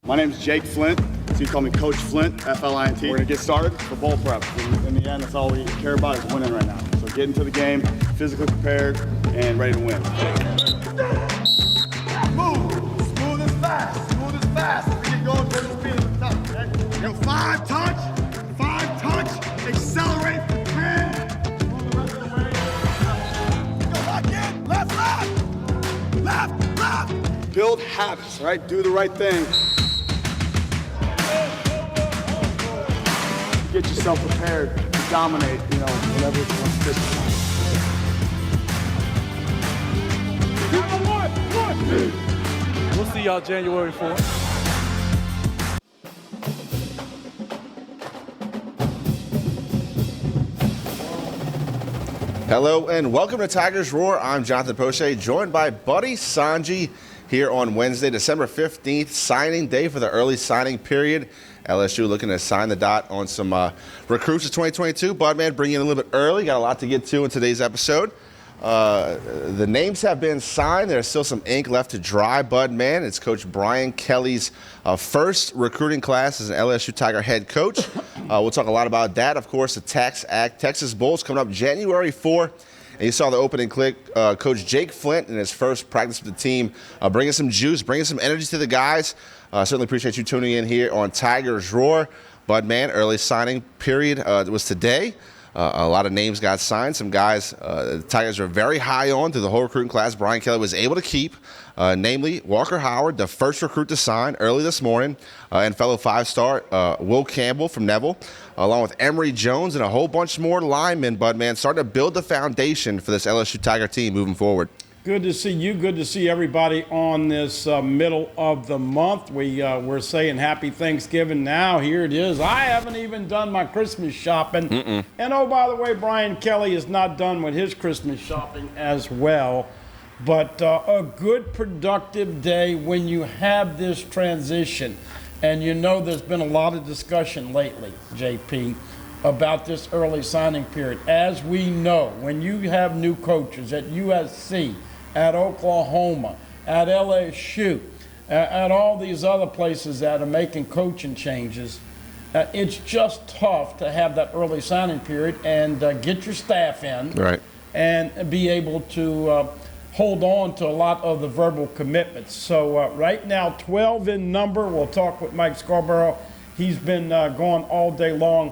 My name is Jake Flint, so you call me Coach Flint, F-L-I-N-T. We're gonna get started for bowl prep. In the end, that's all we care about is winning right now. So get into the game, physically prepared, and ready to win. Move, smooth as fast, smooth as fast. We get going, get the speed at the top, okay? Yo, five touch, accelerate, 10. Move the rest of the way. Go back in, left. Build habits, right? Do the right thing. Get yourself prepared to dominate, whatever it's going to be. We'll see y'all January 4th. Hello and welcome to Tigers Roar. I'm Jonathan Poche, joined by Buddy Songy here on Wednesday, December 15th, signing day for the early signing period. LSU looking to sign the dot on some recruits of 2022. Budman, bringing in a little bit early. Got a lot to get to in today's episode. The names have been signed. There's still some ink left to dry, Budman. It's Coach Brian Kelly's first recruiting class as an LSU Tiger head coach. We'll talk a lot about that. Of course, the Tax Act Texas Bowl's coming up January 4th. And you saw the opening clip, Coach Jake Flint in his first practice with the team, bringing some juice, bringing some energy to the guys. Certainly appreciate you tuning in here on Tigers Roar. Budman, early signing period was today. A lot of names got signed. Some guys the Tigers are very high on through the whole recruiting class. Brian Kelly was able to keep, namely Walker Howard, the first recruit to sign early this morning, and fellow five-star Will Campbell from Neville, along with Emory Jones and a whole bunch more linemen, Budman, starting to build the foundation for this LSU Tiger team moving forward. Good to see you. Good to see everybody on this middle of the month. We're saying happy Thanksgiving now. Here it is. I haven't even done my Christmas shopping. And oh, by the way, Brian Kelly is not done with his Christmas shopping as well. But a good, productive day when you have this transition. And there's been a lot of discussion lately, JP, about this early signing period. As we know, when you have new coaches at USC, at Oklahoma, at LSU, at all these other places that are making coaching changes, it's just tough to have that early signing period and get your staff in, right, and be able to hold on to a lot of the verbal commitments. So right now, 12 in number. We'll talk with Mike Scarborough. He's been going all day long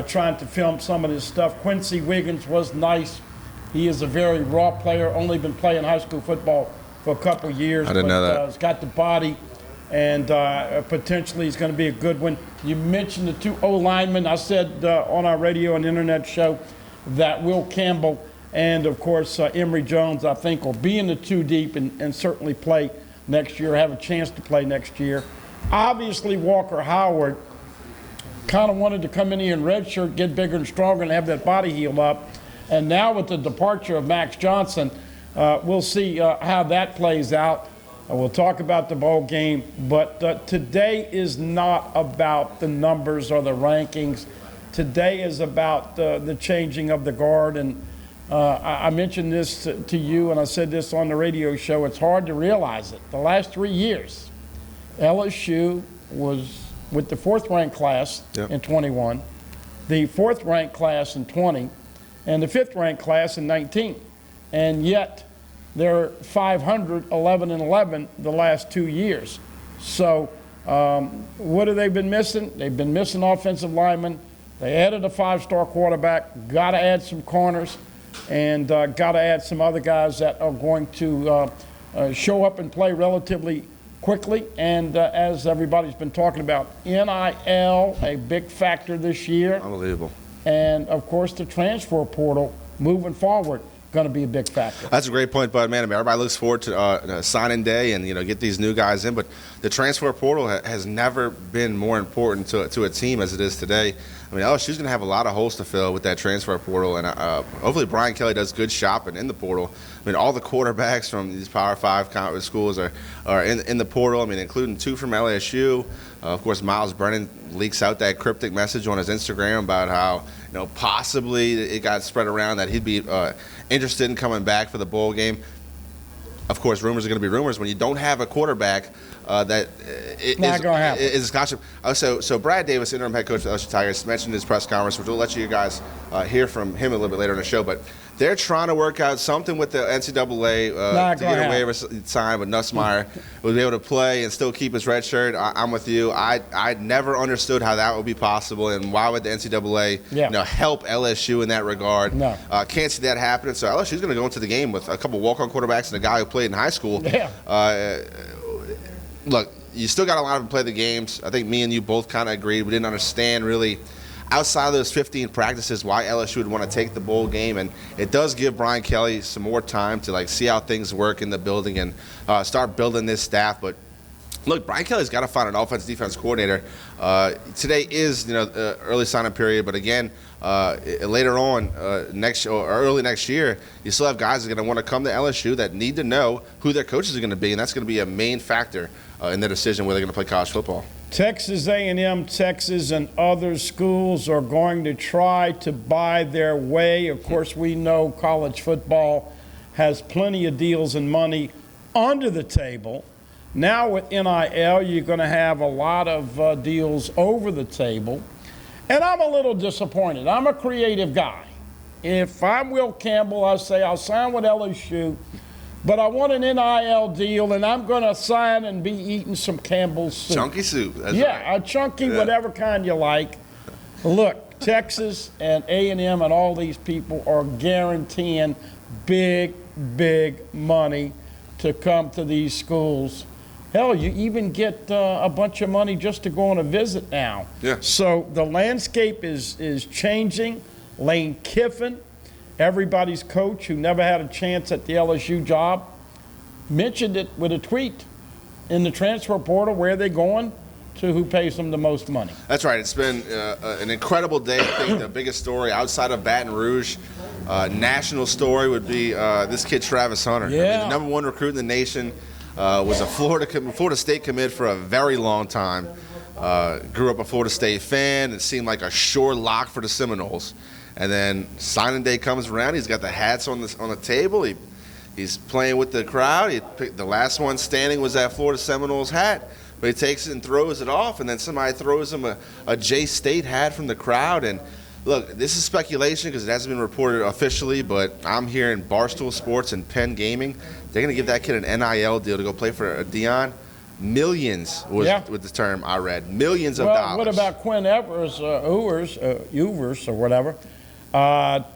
trying to film some of this stuff. Quincy Wiggins was nice. He is a very raw player, only been playing high school football for a couple of years. I didn't know that. He's got the body, and potentially he's going to be a good one. You mentioned the two O-linemen. I said on our radio and internet show that Will Campbell and, of course, Emory Jones, I think, will be in the two deep and certainly play next year, have a chance to play next year. Obviously, Walker Howard kind of wanted to come in here in redshirt, get bigger and stronger, and have that body healed up. And now with the departure of Max Johnson, we'll see how that plays out. We'll talk about the bowl game. But today is not about the numbers or the rankings. Today is about the changing of the guard. And I mentioned this to you, and I said this on the radio show. It's hard to realize it. The last 3 years, LSU was with the fourth-ranked class in 21, the fourth-ranked class in 20, and the fifth-ranked class in 19. And yet, they're 500, 11, and 11 the last 2 years. So what have they been missing? They've been missing offensive linemen. They added a five-star quarterback, got to add some corners, and got to add some other guys that are going to show up and play relatively quickly. And as everybody's been talking about, NIL, a big factor this year. Unbelievable. And, of course, the transfer portal moving forward going to be a big factor. That's a great point, Bud. Man, I mean, everybody looks forward to signing day and get these new guys in. But the transfer portal has never been more important to a team as it is today. I mean, LSU's going to have a lot of holes to fill with that transfer portal, and hopefully Brian Kelly does good shopping in the portal. I mean, all the quarterbacks from these Power 5 conference schools are in the portal. I mean, including 2 from LSU. Of course, Miles Brennan leaks out that cryptic message on his Instagram about how possibly it got spread around that he'd be interested in coming back for the bowl game. of course, rumors are going to be rumors. When you don't have a quarterback that Not gonna happen. is a scholarship. So Brad Davis, interim head coach of the LSU Tigers, mentioned in his press conference, which we'll let you guys hear from him a little bit later in the show. But they're trying to work out something with the NCAA to get a waiver signed with Nussmeier. We'll be able to play and still keep his red shirt. I'm with you. I never understood how that would be possible, and why would the NCAA help LSU in that regard? No. Can't see that happening. So LSU's going to go into the game with a couple walk-on quarterbacks and a guy who played in high school. Yeah. Look, you still got a lot of them play the games. I think me and you both kind of agreed. We didn't understand really, outside of those 15 practices, why LSU would want to take the bowl game. And it does give Brian Kelly some more time to see how things work in the building and start building this staff. But look, Brian Kelly's got to find an offense-defense coordinator. Today is early sign-up period, but again, later on early next year, you still have guys that are going to want to come to LSU that need to know who their coaches are going to be, and that's going to be a main factor in their decision where they're going to play college football. Texas A&M, Texas, and other schools are going to try to buy their way. Of course, we know college football has plenty of deals and money under the table. Now with NIL, you're going to have a lot of deals over the table. And I'm a little disappointed. I'm a creative guy. If I'm Will Campbell, I say I'll sign with LSU, but I want an NIL deal, and I'm going to sign and be eating some Campbell's soup. Chunky soup. That's right. A chunky, whatever kind you like. Look, Texas and A&M and all these people are guaranteeing big, big money to come to these schools. Hell, you even get a bunch of money just to go on a visit now. Yeah. So the landscape is changing. Lane Kiffin, everybody's coach who never had a chance at the LSU job, mentioned it with a tweet in the transfer portal. Where they're going to, who pays them the most money. That's right. It's been an incredible day. I think the biggest story outside of Baton Rouge, national story, would be this kid Travis Hunter. Yeah. I mean, the #1 recruit in the nation. Was a Florida State commit for a very long time. Grew up a Florida State fan. It seemed like a sure lock for the Seminoles. And then signing day comes around. He's got the hats on the table. He's playing with the crowd. The last one standing was that Florida Seminoles hat. But he takes it and throws it off. And then somebody throws him a J-State hat from the crowd. And look, this is speculation because it hasn't been reported officially, but I'm hearing Barstool Sports and Penn Gaming, they're going to give that kid an NIL deal to go play for Deion. Millions was with the term I read. Millions of dollars. What about Quinn Ewers or whatever?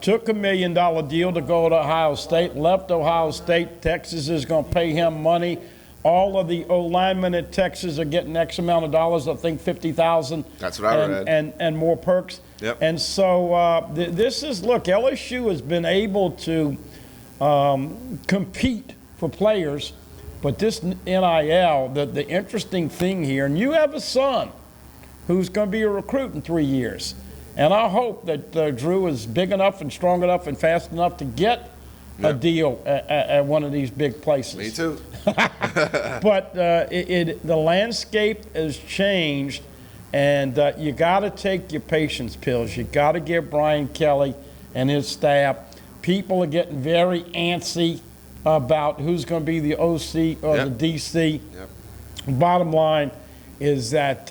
Took $1 million deal to go to Ohio State, left Ohio State. Texas is going to pay him money. All of the O-linemen at Texas are getting X amount of dollars, I think $50,000. That's what I read. And more perks. Yep. And so this is, look, LSU has been able to compete for players, but this NIL, the interesting thing here, and you have a son who's going to be a recruit in 3 years. And I hope that Drew is big enough and strong enough and fast enough to get a deal at one of these big places. Me too. But the landscape has changed, and you got to take your patience pills. You got to give Brian Kelly and his staff. People are getting very antsy about who's going to be the OC or the DC. Yep. Bottom line is that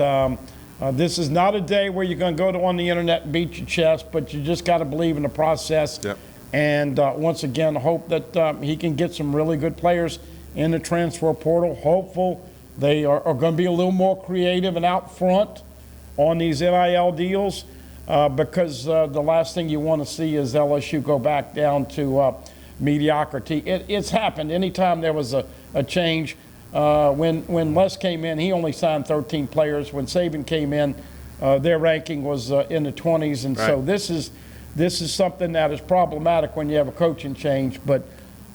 this is not a day where you're going to go on the internet and beat your chest, but you just got to believe in the process. Yep. And once again, hope that he can get some really good players in the transfer portal. Hopeful they are going to be a little more creative and out front on these NIL deals because the last thing you want to see is LSU go back down to mediocrity. It's happened. Anytime there was a change, when Les came in, he only signed 13 players. When Saban came in, their ranking was in the 20s. And so this is something that is problematic when you have a coaching change. But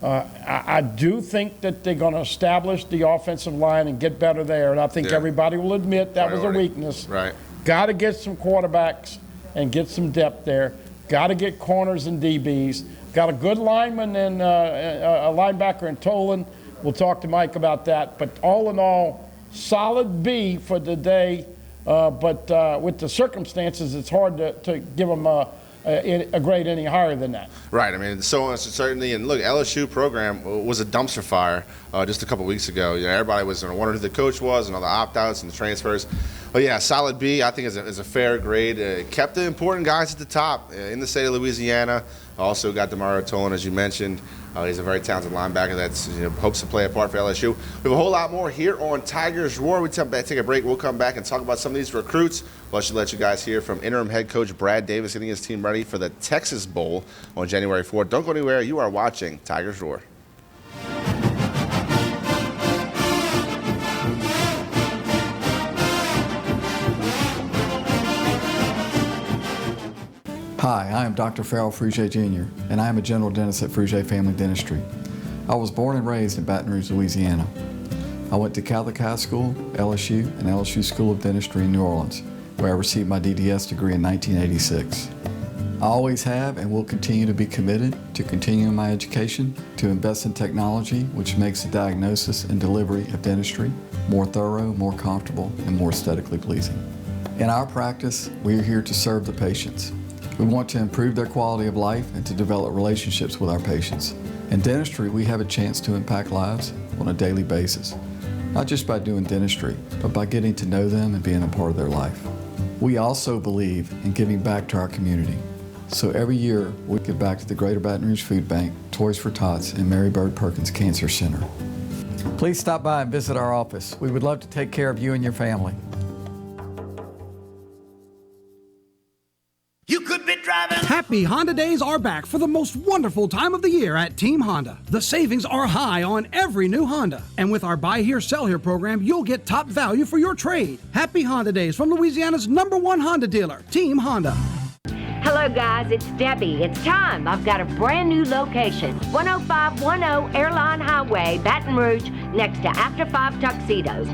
I do think that they're going to establish the offensive line and get better there. And I think everybody will admit that was a weakness. Right. Got to get some quarterbacks and get some depth there. Got to get corners and DBs. Got a good lineman and a linebacker in Tolan. We'll talk to Mike about that. But all in all, solid B for the day. But with the circumstances, it's hard to give them a grade any higher than that. Right. I mean, so certainly. And look, LSU program was a dumpster fire just a couple weeks ago. You know, everybody was wondering who the coach was and all the opt-outs and the transfers. But yeah, solid B, I think, is a fair grade. Kept the important guys at the top in the state of Louisiana. Also got Demario Tolan, as you mentioned. He's a very talented linebacker that hopes to play a part for LSU. We have a whole lot more here on Tigers Roar. We take a break. We'll come back and talk about some of these recruits. We'll let you guys hear from interim head coach Brad Davis getting his team ready for the Texas Bowl on January 4th. Don't go anywhere. You are watching Tigers Roar. Hi, I am Dr. Farrell Frugier Jr., and I am a general dentist at Frugier Family Dentistry. I was born and raised in Baton Rouge, Louisiana. I went to Catholic High School, LSU, and LSU School of Dentistry in New Orleans, where I received my DDS degree in 1986. I always have and will continue to be committed to continuing my education, to invest in technology which makes the diagnosis and delivery of dentistry more thorough, more comfortable, and more aesthetically pleasing. In our practice, we are here to serve the patients. We want to improve their quality of life and to develop relationships with our patients. In dentistry, we have a chance to impact lives on a daily basis, not just by doing dentistry, but by getting to know them and being a part of their life. We also believe in giving back to our community. So every year, we give back to the Greater Baton Rouge Food Bank, Toys for Tots, and Mary Bird Perkins Cancer Center. Please stop by and visit our office. We would love to take care of you and your family. Happy Honda Days are back for the most wonderful time of the year at Team Honda. The savings are high on every new Honda. And with our Buy Here, Sell Here program, you'll get top value for your trade. Happy Honda Days from Louisiana's #1 Honda dealer, Team Honda. Hello guys, it's Debbie. It's time. I've got a brand new location. 10510 Airline Highway, Baton Rouge, next to After 5 Tuxedos.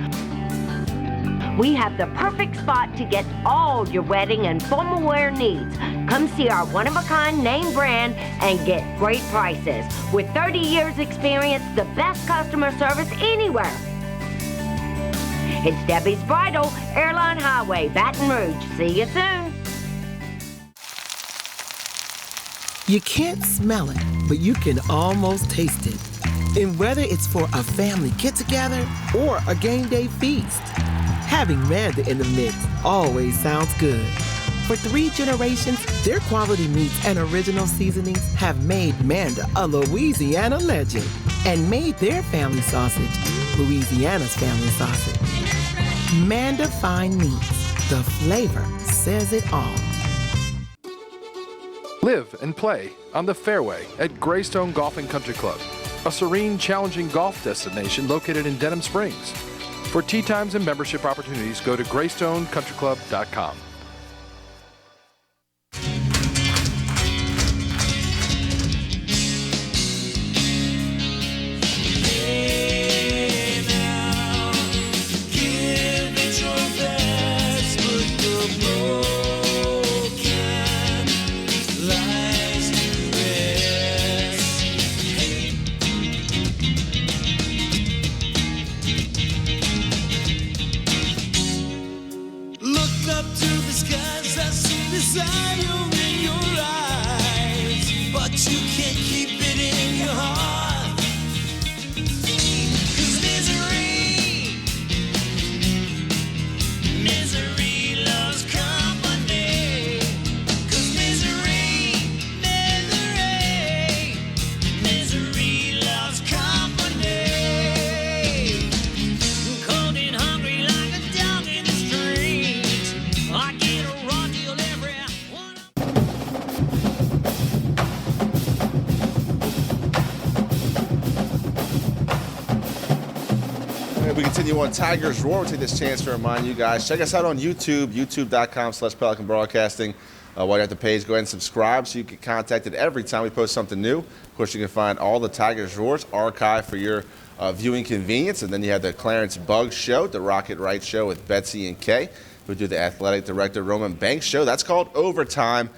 We have the perfect spot to get all your wedding and formal wear needs. Come see our one-of-a-kind name brand and get great prices. With 30 years experience, the best customer service anywhere. It's Debbie's Bridal, Airline Highway, Baton Rouge. See you soon. You can't smell it, but you can almost taste it. And whether it's for a family get-together or a game day feast, having Manda in the mix always sounds good. For 3 generations, their quality meats and original seasonings have made Manda a Louisiana legend and made their family sausage Louisiana's family sausage. Manda Fine Meats. The flavor says it all. Live and play on the fairway at Greystone Golf and Country Club, a serene, challenging golf destination located in Denham Springs. For tee times and membership opportunities, go to GreystoneCountryClub.com. We continue on Tigers Roar. We'll take this chance to remind you guys, check us out on YouTube, youtube.com/Pelican Broadcasting. While you're at the page, go ahead and subscribe so you get contacted every time we post something new. Of course, you can find all the Tigers Roars archived for your viewing convenience. And then you have the Clarence Buggs Show, the Rocket Right Show with Betsy and Kay. We do the athletic director Roman Banks Show. That's called Overtime.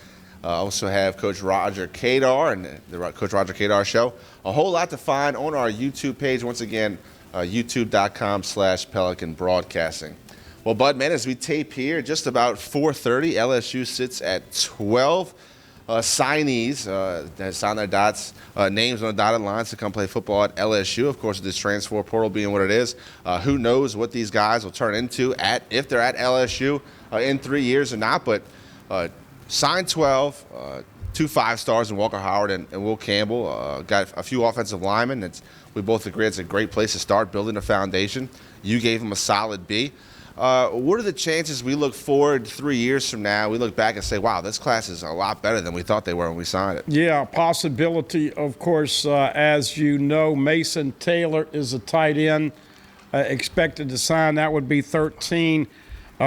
Also have Coach Roger Kadar and the Coach Roger Kadar Show. A whole lot to find on our YouTube page. Once again, youtube.com/Pelican Broadcasting. Well, Bud, man, as we tape here, just about 4:30, LSU sits at 12. signees that signed their names on the dotted lines to come play football at LSU. Of course, with this transfer portal being what it is, who knows what these guys will turn into if they're at LSU in 3 years or not. But signed 12, 2 5-stars in Walker Howard and Will Campbell. Got a few offensive linemen. We both agree it's a great place to start building a foundation. You gave them a solid B. What are the chances we look forward 3 years from now, we look back and say, wow, this class is a lot better than we thought they were when we signed it? Yeah, possibility, of course. As you know, Mason Taylor is a tight end expected to sign. That would be 13.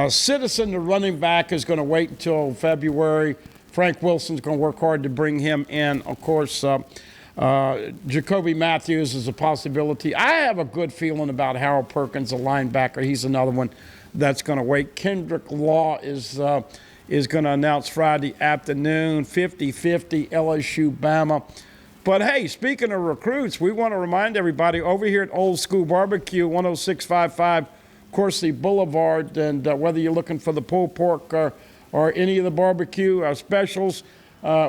Citizen, the running back, is going to wait until February. Frank Wilson's going to work hard to bring him in. Of course, Jacoby Matthews is a possibility. I have a good feeling about Harold Perkins, a linebacker. He's another one that's going to wait. Kendrick Law is going to announce Friday afternoon, 50-50 LSU Bama. But, hey, speaking of recruits, we want to remind everybody over here at Old School Barbecue, 10655 Coursey Boulevard, and whether you're looking for the pulled pork or any of the barbecue specials,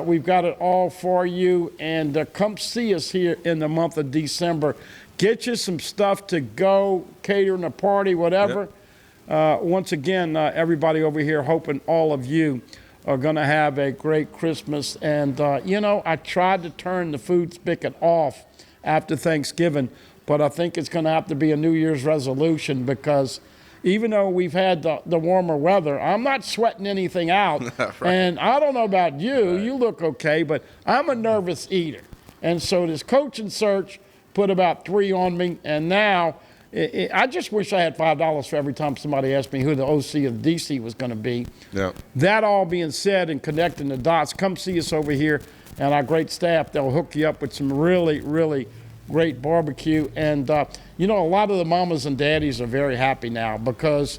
we've got it all for you. And come see us here in the month of December. Get you some stuff to go, catering a party, whatever. Yep. Once again, everybody over here hoping all of you are going to have a great Christmas. And, I tried to turn the food spigot off after Thanksgiving, but I think it's going to have to be a New Year's resolution because even though we've had the warmer weather, I'm not sweating anything out. Right. And I don't know about you. Right. You look okay, but I'm a nervous eater. And so this coaching search put about 3 on me, and now I just wish I had $5 for every time somebody asked me who the OC of DC was going to be. Yep. That all being said and connecting the dots, come see us over here and our great staff. They'll hook you up with some really, really great barbecue. And, a lot of the mamas and daddies are very happy now because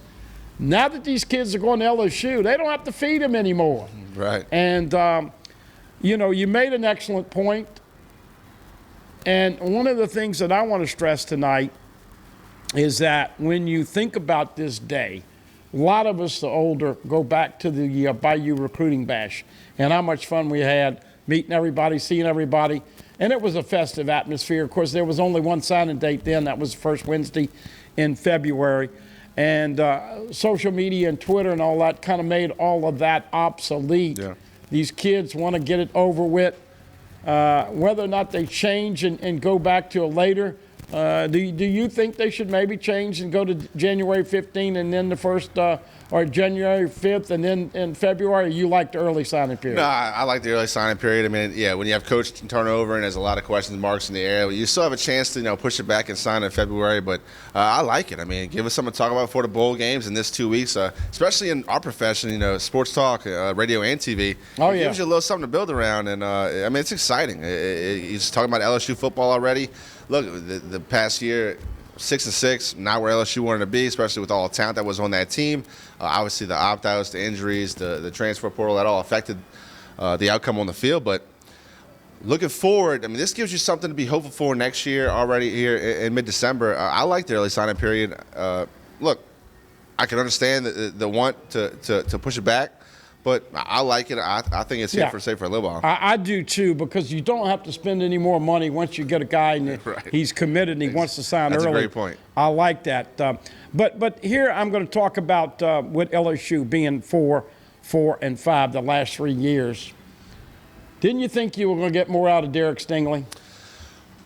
now that these kids are going to LSU, they don't have to feed them anymore. Right. And, you made an excellent point. And one of the things that I want to stress tonight is that when you think about this day, a lot of us, the older, go back to the Bayou Recruiting Bash and how much fun we had meeting everybody, seeing everybody. And it was a festive atmosphere. Of course, there was only one signing date then. That was the first Wednesday in February. And social media and Twitter and all that kind of made all of that obsolete. Yeah. These kids want to get it over with. Whether or not they change and go back to a later, do you think they should maybe change and go to January 15 and then the first, or January 5th and then in February? You like the early signing period? No, I like the early signing period. I mean, yeah, when you have coach turnover and there's a lot of question marks in the air, you still have a chance to push it back and sign in February. But I like it. I mean, give us something to talk about for the bowl games in this 2 weeks, especially in our profession. Sports talk, radio and TV. Oh, it yeah. gives you a little something to build around, and I mean, it's exciting. He's talking about LSU football already. Look, the past year, 6-6, not where LSU wanted to be, especially with all the talent that was on that team. Obviously, the opt-outs, the injuries, the transfer portal, that all affected the outcome on the field. But looking forward, I mean, this gives you something to be hopeful for next year already here in mid-December. I like the early signing period. Look, I can understand the want to push it back. But I like it. I think it's here for a little while. I do too, because you don't have to spend any more money once you get a guy and right. He's committed and he wants to sign That's early. That's a great point. I like that. But here I'm going to talk about with LSU being 4, 4, and 5 the last 3 years. Didn't you think you were going to get more out of Derek Stingley?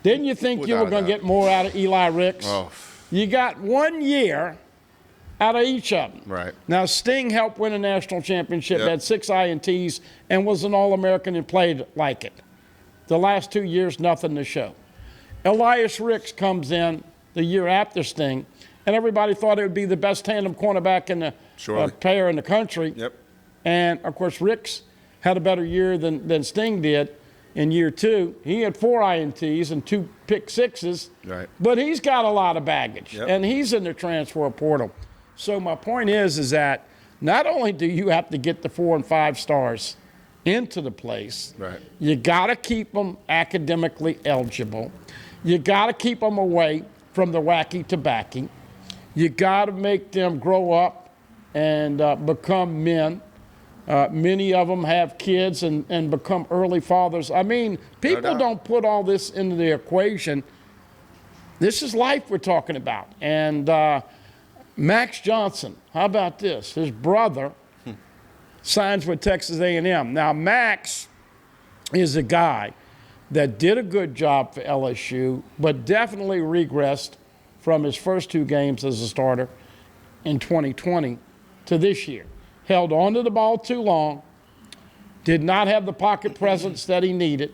Didn't you think you were going to get more out of Eli Ricks? Oh. You got 1 year out of each of them. Right. Now, Sting helped win a national championship, had 6 INTs, and was an All-American and played like it. The last 2 years, nothing to show. Elias Ricks comes in the year after Sting, and everybody thought it would be the best tandem cornerback in the pair in the country. Yep. And, of course, Ricks had a better year than Sting did in year 2. He had 4 INTs and 2 pick sixes. Right. But he's got a lot of baggage, yep. and he's in the transfer portal. So my point is that not only do you have to get the 4 and 5 stars into the place, right. You got to keep them academically eligible. You got to keep them away from the wacky tobacco. You got to make them grow up and become men. Many of them have kids and become early fathers. I mean, people don't put all this into the equation. This is life we're talking about. And Max Johnson, how about this? His brother signs with Texas A&M. Now, Max is a guy that did a good job for LSU, but definitely regressed from his first 2 games as a starter in 2020 to this year. Held on to the ball too long, did not have the pocket presence that he needed,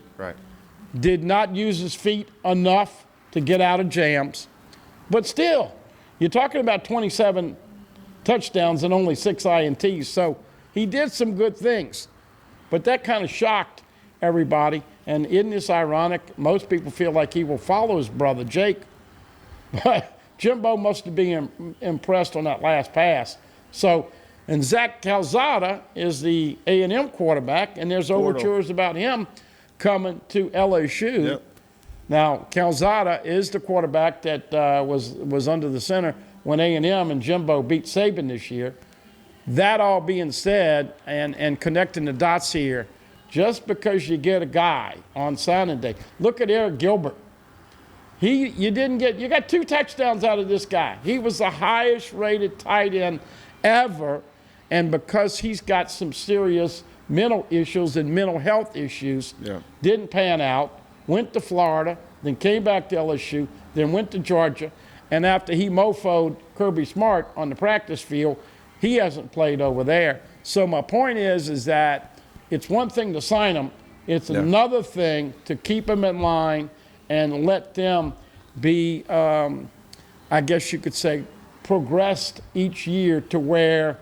did not use his feet enough to get out of jams. But still, you're talking about 27 touchdowns and only 6 INTs, so he did some good things. But that kind of shocked everybody, and isn't this ironic? Most people feel like he will follow his brother Jake, but Jimbo must have been impressed on that last pass. So, and Zach Calzada is the A&M quarterback, and there's overtures about him coming to LSU. Yep. Now, Calzada is the quarterback that was under the center when A&M and Jimbo beat Saban this year. That all being said, and connecting the dots here, just because you get a guy on signing day, look at Eric Gilbert. You got 2 touchdowns out of this guy. He was the highest rated tight end ever, and because he's got some serious mental issues and mental health issues, didn't pan out, went to Florida, then came back to LSU, then went to Georgia, and after he mofoed Kirby Smart on the practice field, he hasn't played over there. So my point is that it's one thing to sign him, it's another thing to keep him in line and let them be, I guess you could say, progressed each year to where,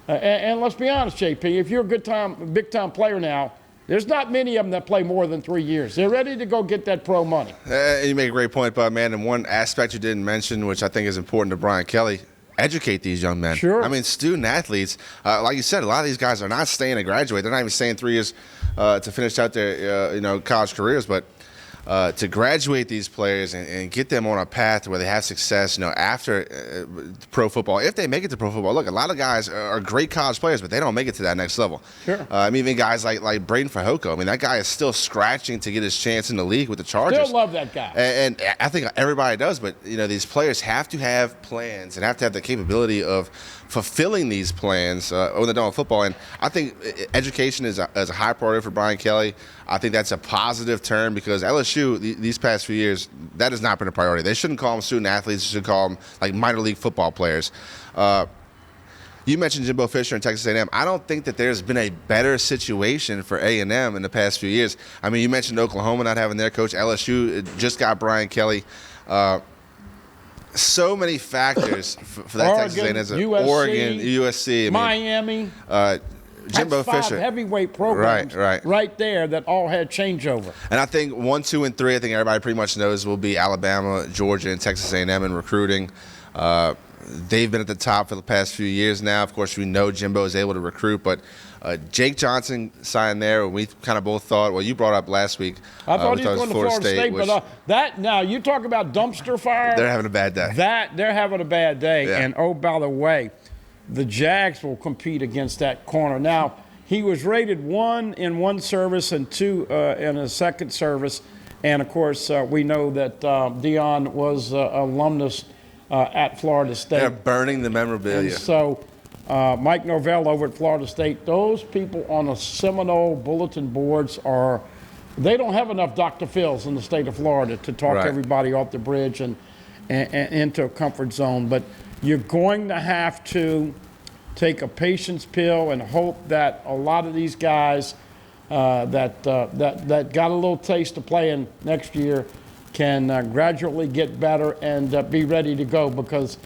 and let's be honest, JP, if you're a big-time player now, there's not many of them that play more than 3 years. They're ready to go get that pro money. You make a great point, Bud, man. And one aspect you didn't mention, which I think is important to Brian Kelly, educate these young men. Sure. I mean, student athletes, like you said, a lot of these guys are not staying to graduate. They're not even staying 3 years to finish out their college careers, but to graduate these players and get them on a path where they have success, after pro football. If they make it to pro football, look, a lot of guys are great college players, but they don't make it to that next level. Sure. I mean, even guys like Braden Fajoko. I mean, that guy is still scratching to get his chance in the league with the Chargers. Still love that guy. And I think everybody does, but these players have to have plans and have to have the capability of fulfilling these plans when they're done with football. And I think education is a high priority for Brian Kelly. I think that's a positive turn because LSU, these past few years, that has not been a priority. They shouldn't call them student athletes. They should call them like minor league football players. You mentioned Jimbo Fisher and Texas A&M. I don't think that there's been a better situation for A&M in the past few years. I mean, you mentioned Oklahoma not having their coach. LSU just got Brian Kelly. So many factors for that Oregon, Texas A&M. USC, Oregon, USC, Miami. Jimbo That's 5 Fisher. heavyweight programs right there that all had changeover. And I think 1, 2, and 3, I think everybody pretty much knows will be Alabama, Georgia, and Texas A&M in recruiting. They've been at the top for the past few years now. Of course, we know Jimbo is able to recruit, but Jake Johnson signed there. We kind of both thought, well, you brought up last week. I thought he was going to Florida State, but now you talk about dumpster fire. They're having a bad day. They're having a bad day. Yeah. And, oh, by the way, the Jags will compete against that corner. Now, he was rated 1 in one service and 2 in a second service. And, of course, we know that Dion was alumnus at Florida State. They're burning the memorabilia. And so Mike Norvell over at Florida State, those people on the Seminole bulletin boards they don't have enough Dr. Phils in the state of Florida to talk everybody off the bridge and into a comfort zone. But you're going to have to take a patience pill and hope that a lot of these guys that got a little taste of playing next year can gradually get better and be ready to go because,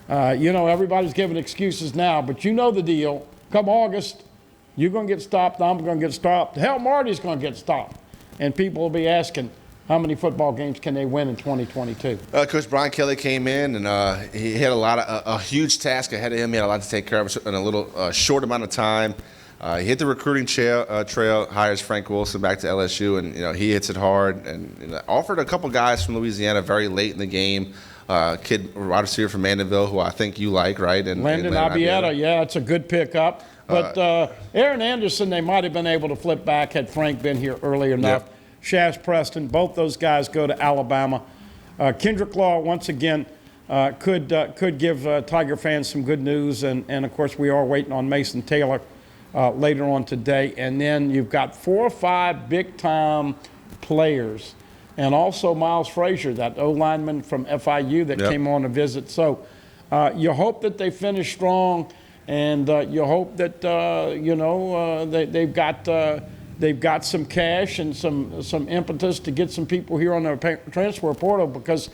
everybody's giving excuses now, but you know the deal. Come August, you're going to get stopped, I'm going to get stopped. Hell, Marty's going to get stopped. And people will be asking, how many football games can they win in 2022? Coach Brian Kelly came in, and he had a huge task ahead of him. He had a lot to take care of in a little short amount of time. He hit the recruiting trail, hires Frank Wilson back to LSU, and he hits it hard. And offered a couple guys from Louisiana very late in the game. Kid wide receiver from Mandeville, who I think you like, right? And Landon Abieta, yeah, it's a good pickup. But Aaron Anderson, they might have been able to flip back had Frank been here early enough. Yep. Shaz Preston, both those guys go to Alabama. Kendrick Law, once again, could give Tiger fans some good news. And of course, we are waiting on Mason Taylor later on today. And then you've got 4 or 5 big-time players. And also Miles Frazier, that O-lineman from FIU that came on a visit. So you hope that they finish strong, and you hope that, they've got some cash and some impetus to get some people here on the transfer portal because,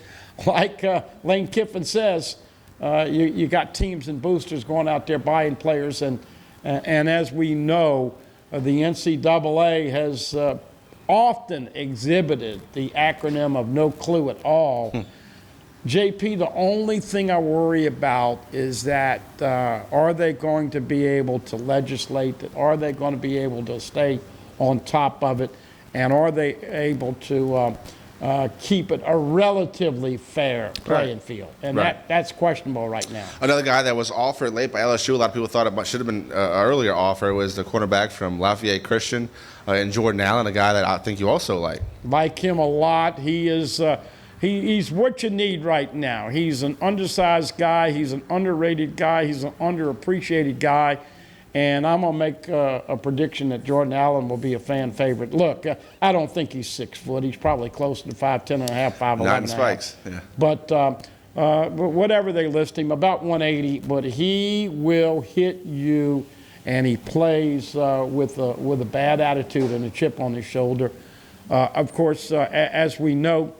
like Lane Kiffin says, you got teams and boosters going out there buying players. And as we know, the NCAA has often exhibited the acronym of no clue at all. JP, the only thing I worry about is that are they going to be able to legislate it? Are they going to be able to stay on top of it? And are they able to keep it a relatively fair playing field? And that's questionable right now. Another guy that was offered late by LSU, a lot of people thought it should have been an earlier offer, was the cornerback from Lafayette Christian and Jordan Allen, a guy that I think you also like. Like him a lot. He is he's what you need right now. He's an undersized guy. He's an underrated guy. He's an underappreciated guy. And I'm going to make a prediction that Jordan Allen will be a fan favorite. Look, I don't think he's 6 foot. He's probably closer to 5'10 and a half, 5'11 Not in spikes, yeah. But whatever they list him, about 180. But he will hit you, and he plays with a bad attitude and a chip on his shoulder. Of course, as we know,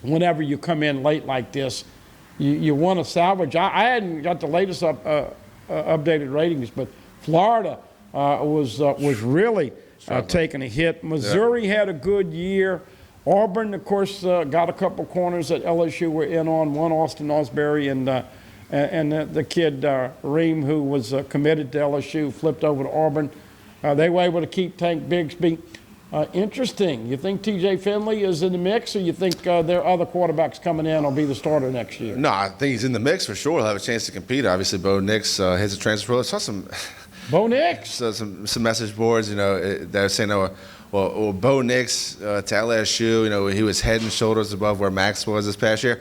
whenever you come in late like this, you want to salvage. I hadn't got the latest updated ratings, but Florida was really taking a hit. Missouri had a good year. Auburn, of course, got a couple corners that LSU were in on. One, Austin Osbury, and the kid Ream, who was committed to LSU, flipped over to Auburn. They were able to keep Tank Bigsby. Interesting. You think T.J. Finley is in the mix, or you think there are other quarterbacks coming in will be the starter next year? No, I think he's in the mix for sure. He'll have a chance to compete. Obviously, Bo Nix has a transfer. I saw some Bo Nix. some message boards, that are saying, well, Bo Nix to LSU, he was head and shoulders above where Max was this past year.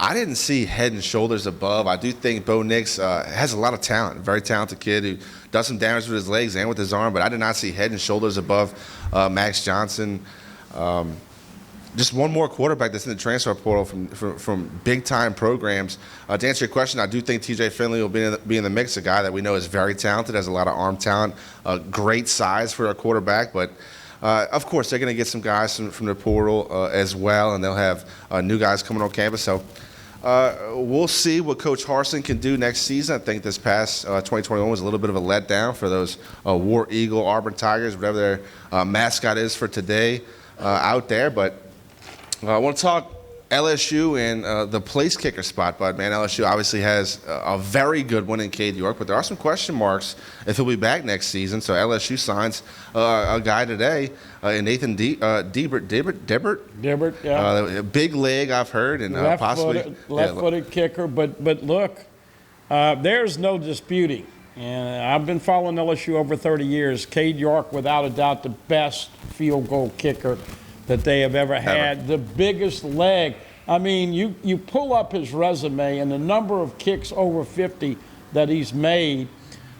I didn't see head and shoulders above. I do think Bo Nix has a lot of talent, very talented kid who does some damage with his legs and with his arm, but I did not see head and shoulders above Max Johnson. Just one more quarterback that's in the transfer portal from big-time programs. To answer your question, I do think T.J. Finley will be in the mix, a guy that we know is very talented, has a lot of arm talent, great size for a quarterback, but of course, they're going to get some guys from the portal as well, and they'll have new guys coming on campus. So we'll see what Coach Harsin can do next season. I think this past 2021 was a little bit of a letdown for those War Eagle, Auburn Tigers, whatever their mascot is for today out there. But I want to talk LSU and the place kicker spot, but man, LSU obviously has a very good one in Cade York, but there are some question marks if he'll be back next season. So LSU signs a guy today, Nathan Dibert, yeah. Big leg, I've heard, and possibly left-footed kicker. But look, there's no disputing, and I've been following LSU over 30 years. Cade York, without a doubt, the best field goal kicker that they have ever had. The biggest leg. I mean, you pull up his resume and the number of kicks over 50 that he's made.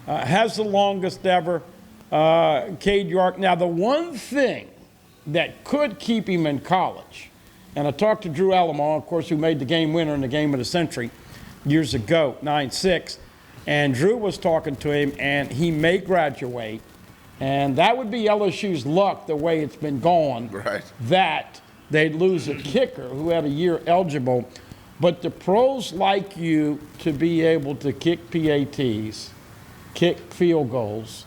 Has the longest ever. Cade York. Now, the one thing that could keep him in college, and I talked to Drew Alamo, of course, who made the game winner in the game of the century years ago, 9-6, and Drew was talking to him, and he may graduate. And that would be LSU's luck, the way it's been going, that they'd lose a kicker who had a year eligible. But the pros like you to be able to kick PATs, kick field goals,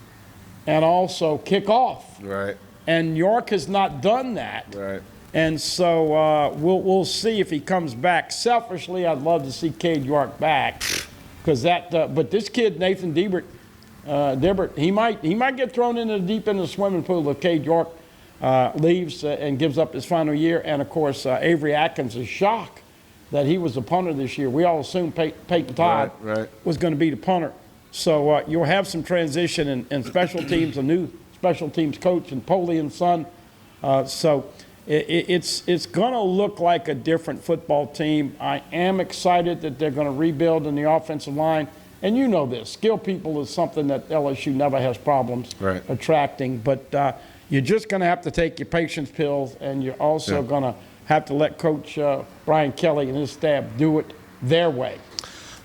and also kick off. Right. And York has not done that. Right. And so we'll see if he comes back. Selfishly, I'd love to see Cade York back, because but this kid, Nathan Dibert, he might get thrown into the deep end of the swimming pool if Cade York leaves and gives up his final year. And, of course, Avery Atkins is shocked that he was a punter this year. We all assumed Peyton Todd was going to be the punter. So you'll have some transition in special teams, a new special teams coach, and Poley and Son. So it's going to look like a different football team. I am excited that they're going to rebuild in the offensive line. And you know this, skill people is something that LSU never has problems attracting. But you're just going to have to take your patience pills, and you're also going to have to let Coach Brian Kelly and his staff do it their way.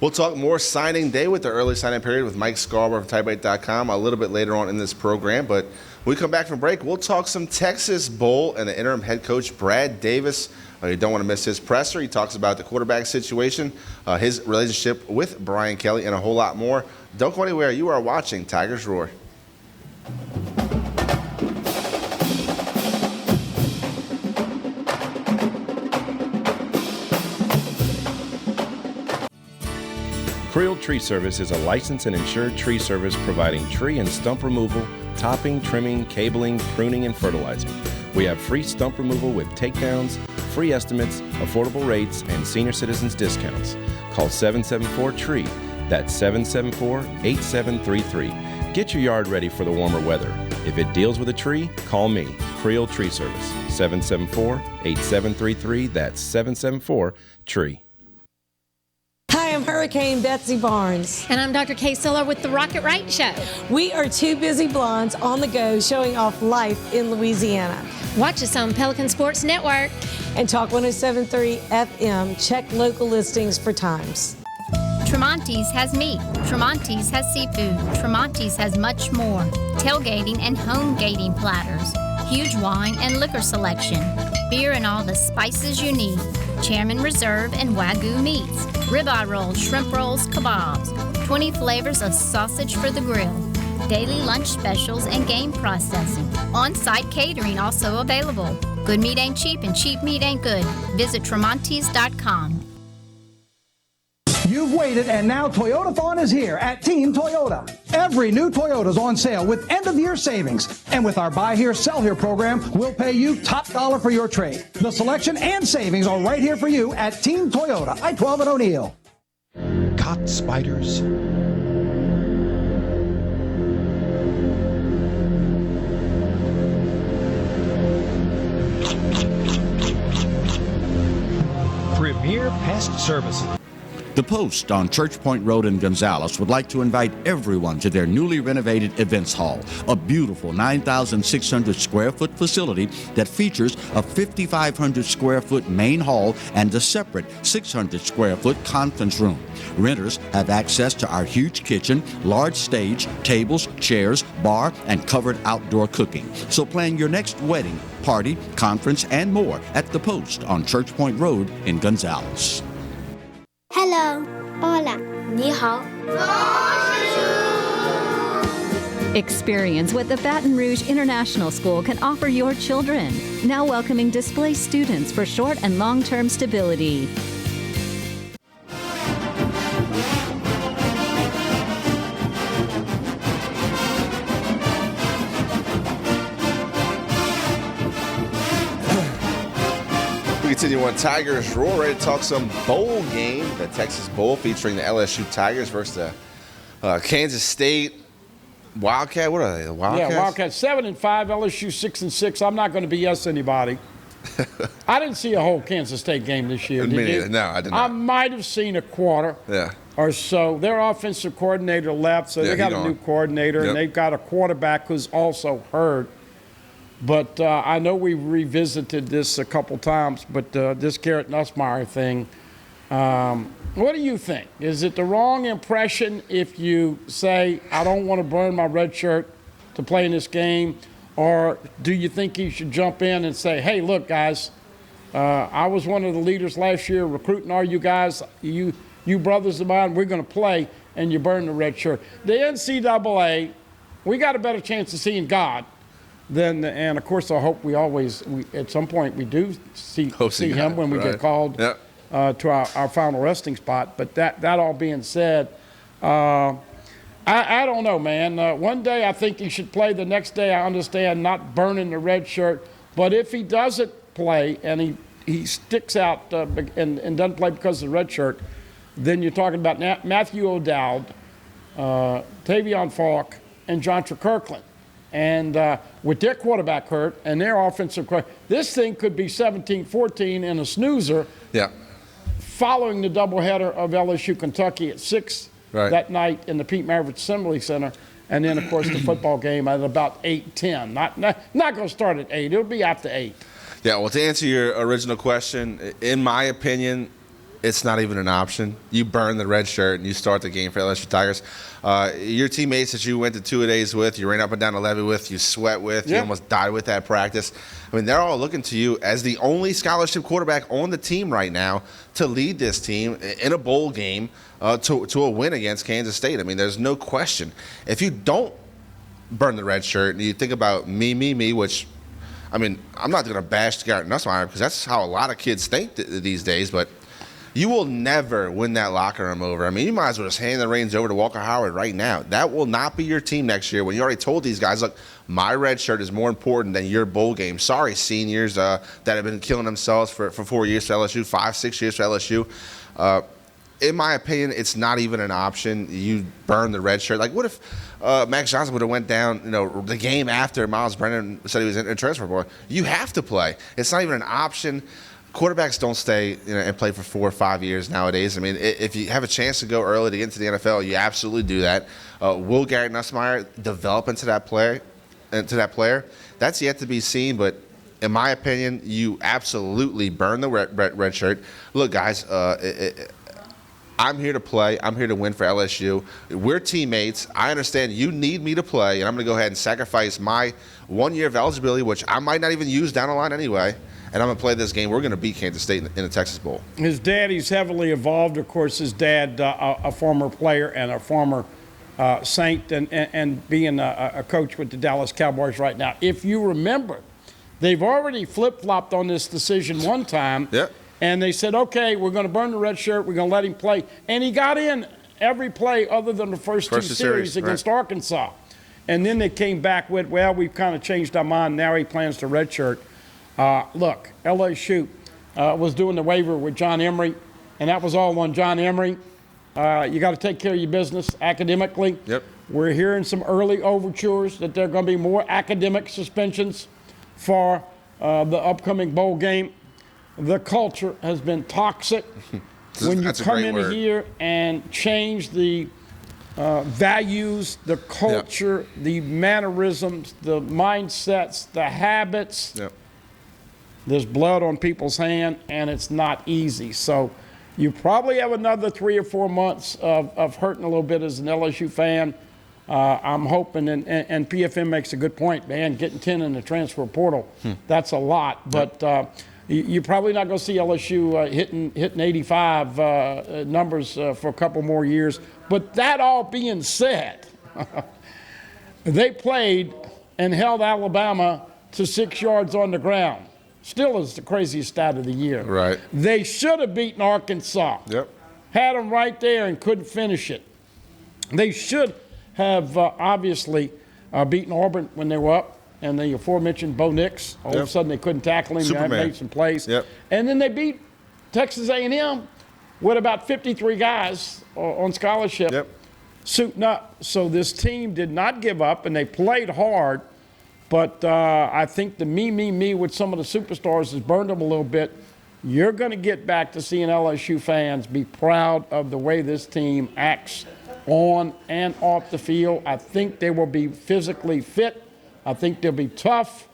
We'll talk more signing day with the early signing period with Mike Scarborough of Type8.com a little bit later on in this program. But when we come back from break, we'll talk some Texas Bowl and the interim head coach, Brad Davis. You don't want to miss his presser. He talks about the quarterback situation, his relationship with Brian Kelly, and a whole lot more. Don't go anywhere. You are watching Tigers Roar. Creel Tree Service is a licensed and insured tree service providing tree and stump removal, topping, trimming, cabling, pruning, and fertilizing. We have free stump removal with takedowns, free estimates, affordable rates, and senior citizens discounts. Call 774-TREE. That's 774-8733. Get your yard ready for the warmer weather. If it deals with a tree, call me, Creel Tree Service, 774-8733. That's 774-TREE. Hi, I'm Hurricane Betsy Barnes. And I'm Dr. Kay Siller with the Rocket Right Show. We are two busy blondes on the go showing off life in Louisiana. Watch us on Pelican Sports Network. And Talk 107.3 FM. Check local listings for times. Tremonti's has meat. Tremonti's has seafood. Tremonti's has much more. Tailgating and home gating platters. Huge wine and liquor selection. Beer and all the spices you need. Chairman Reserve and Wagyu meats. Ribeye rolls, shrimp rolls, kebabs. 20 flavors of sausage for the grill. Daily lunch specials and game processing. On-site catering also available. Good meat ain't cheap and cheap meat ain't good. Visit Tremonti's.com. You've waited, and now Toyotathon is here at Team Toyota. Every new Toyota is on sale with end-of-year savings. And with our Buy Here, Sell Here program, we'll pay you top dollar for your trade. The selection and savings are right here for you at Team Toyota, I-12 and O'Neill. Caught spiders? Premier Pest Services. The Post on Church Point Road in Gonzales would like to invite everyone to their newly renovated events hall, a beautiful 9,600 square foot facility that features a 5,500 square foot main hall and a separate 600 square foot conference room. Renters have access to our huge kitchen, large stage, tables, chairs, bar, and covered outdoor cooking. So plan your next wedding, party, conference, and more at The Post on Church Point Road in Gonzales. Hello. Hola. Ni hao. Experience what the Baton Rouge International School can offer your children. Now welcoming displaced students for short and long-term stability. Continue on Tigers Roar, ready to talk some bowl game, the Texas Bowl featuring the LSU Tigers versus the Kansas State Wildcat. What are they, the Wildcats? Yeah, Wildcats 7-5, LSU 6-6. I'm not going to BS anybody. I didn't see a whole Kansas State game this year, did you? No, I did not. I might have seen a quarter or so. Their offensive coordinator left, so they got a new coordinator, and they've got a quarterback who's also hurt. But I know we revisited this a couple times, but this Garrett Nussmeier thing, what do you think? Is it the wrong impression if you say, I don't want to burn my red shirt to play in this game? Or do you think he should jump in and say, hey, look, guys, I was one of the leaders last year recruiting all you guys, you brothers of mine, we're going to play, and you burn the red shirt. The NCAA, we got a better chance of seeing God. And of course, I hope we at some point we do see him when we get called to our final resting spot. But that all being said, I don't know, man. One day I think he should play. The next day I understand not burning the red shirt. But if he doesn't play and he sticks out and doesn't play because of the red shirt, then you're talking about Matthew O'Dowd, Tavion Falk, and Jontre Kirkland. And with their quarterback hurt and their offensive this thing could be 17-14 in a snoozer. Yeah. Following the doubleheader of LSU Kentucky at 6 that night in the Pete Maravich Assembly Center, and then of course the football game at about 8:10. Not going to start at 8. It'll be after 8. Yeah. Well, to answer your original question, in my opinion, it's not even an option. You burn the red shirt and you start the game for LSU Tigers. Your teammates that you went to 2-a-days with, you ran up and down the levee with, you sweat with, you almost died with that practice. I mean, they're all looking to you as the only scholarship quarterback on the team right now to lead this team in a bowl game to a win against Kansas State. I mean, there's no question. If you don't burn the red shirt and you think about me, which, I mean, I'm not going to bash Garrett Nussmeier because that's how a lot of kids think these days, but you will never win that locker room over. I mean, you might as well just hand the reins over to Walker Howard right now. That will not be your team next year when you already told these guys, look, my red shirt is more important than your bowl game. Sorry, seniors that have been killing themselves for 4 years for LSU, 5-6 years for LSU. In my opinion, it's not even an option. You burn the red shirt. Like, what if Max Johnson would have went down, the game after Miles Brennan said he was in a transfer portal? You have to play. It's not even an option. Quarterbacks don't stay and play for 4 or 5 years nowadays. I mean, if you have a chance to go early to get into the NFL, you absolutely do that. Will Garrett Nussmeier develop into that player? That's yet to be seen, but in my opinion, you absolutely burn the red shirt. Look, guys, I'm here to play. I'm here to win for LSU. We're teammates. I understand you need me to play, and I'm going to go ahead and sacrifice my 1 year of eligibility, which I might not even use down the line anyway, and I'm going to play this game. We're going to beat Kansas State in the Texas Bowl. His daddy's heavily involved. Of course, his dad, a former player and a former Saint, and being a coach with the Dallas Cowboys right now. If you remember, they've already flip-flopped on this decision one time. Yep. And they said, okay, we're going to burn the red shirt. We're going to let him play. And he got in every play other than the first two series against Arkansas. And then they came back with, well, we've kind of changed our mind. Now he plans to redshirt. Look, LSU was doing the waiver with John Emery, and that was all on John Emery. You got to take care of your business academically. Yep. We're hearing some early overtures that there are going to be more academic suspensions for the upcoming bowl game. The culture has been toxic. When you come in here and change the values, the culture, the mannerisms, the mindsets, the habits, there's blood on people's hand, and it's not easy. So you probably have another 3 or 4 months of hurting a little bit as an LSU fan. I'm hoping, and PFM makes a good point, man, getting 10 in the transfer portal, that's a lot. But you're probably not going to see LSU hitting 85 numbers for a couple more years. But that all being said, they played and held Alabama to 6 yards on the ground. Still is the craziest stat of the year. Right. They should have beaten Arkansas. Yep. Had them right there and couldn't finish it. They should have obviously beaten Auburn when they were up. And the aforementioned Bo Nix, all of a sudden they couldn't tackle him. They made some plays. Yep. And then they beat Texas A&M with about 53 guys on scholarship suiting up. So this team did not give up, and they played hard. But I think the me with some of the superstars has burned them a little bit. You're going to get back to seeing LSU fans be proud of the way this team acts on and off the field. I think they will be physically fit. I think they'll be tough,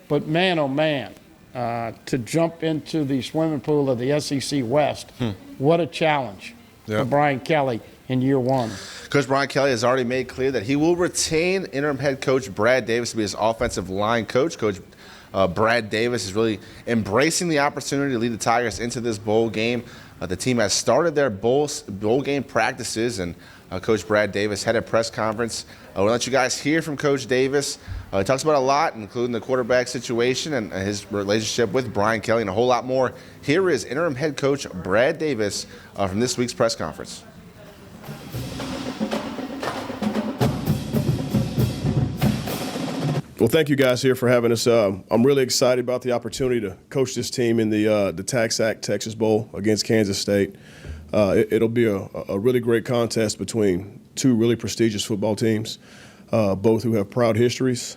but man, oh man, to jump into the swimming pool of the SEC West, what a challenge for Brian Kelly in year one. Coach Brian Kelly has already made clear that he will retain interim head coach Brad Davis to be his offensive line coach. Coach Brad Davis is really embracing the opportunity to lead the Tigers into this bowl game. The team has started their bowl game practices, and Coach Brad Davis had a press conference. We'll let you guys hear from Coach Davis. He talks about a lot, including the quarterback situation and his relationship with Brian Kelly and a whole lot more. Here is interim head coach Brad Davis from this week's press conference. Well, thank you guys here for having us. I'm really excited about the opportunity to coach this team in the TaxAct Texas Bowl against Kansas State. It'll be a really great contest between two really prestigious football teams, both who have proud histories,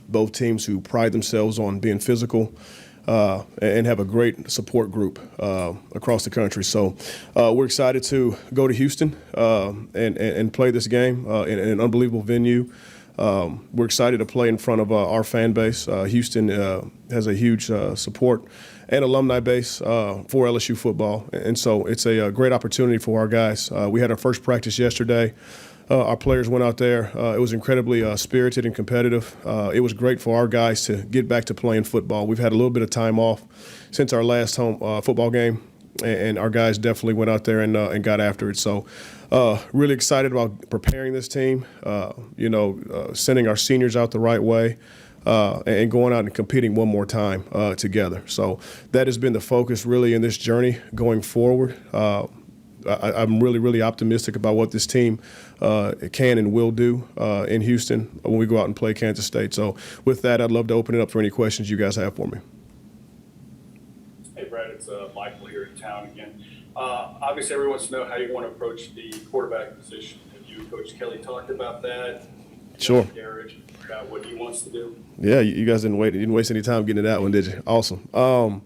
both teams who pride themselves on being physical, and have a great support group across the country. So we're excited to go to Houston and play this game in an unbelievable venue. We're excited to play in front of our fan base. Houston has a huge support and alumni base for LSU football, and so it's a great opportunity for our guys. We had our first practice yesterday. Our players went out there. It was incredibly spirited and competitive. It was great for our guys to get back to playing football. We've had a little bit of time off since our last home football game, and our guys definitely went out there and got after it. So really excited about preparing this team, sending our seniors out the right way, and going out and competing one more time together. So that has been the focus really in this journey going forward. I'm really, really optimistic about what this team can and will do in Houston when we go out and play Kansas State. So with that, I'd love to open it up for any questions you guys have for me. Hey, Brad, it's Michael here in town again. Obviously, everyone wants to know how you want to approach the quarterback position. Have you and Coach Kelly talked about that? Sure. Garrett, about what he wants to do? Yeah, you guys didn't waste any time getting to that one, did you? Awesome.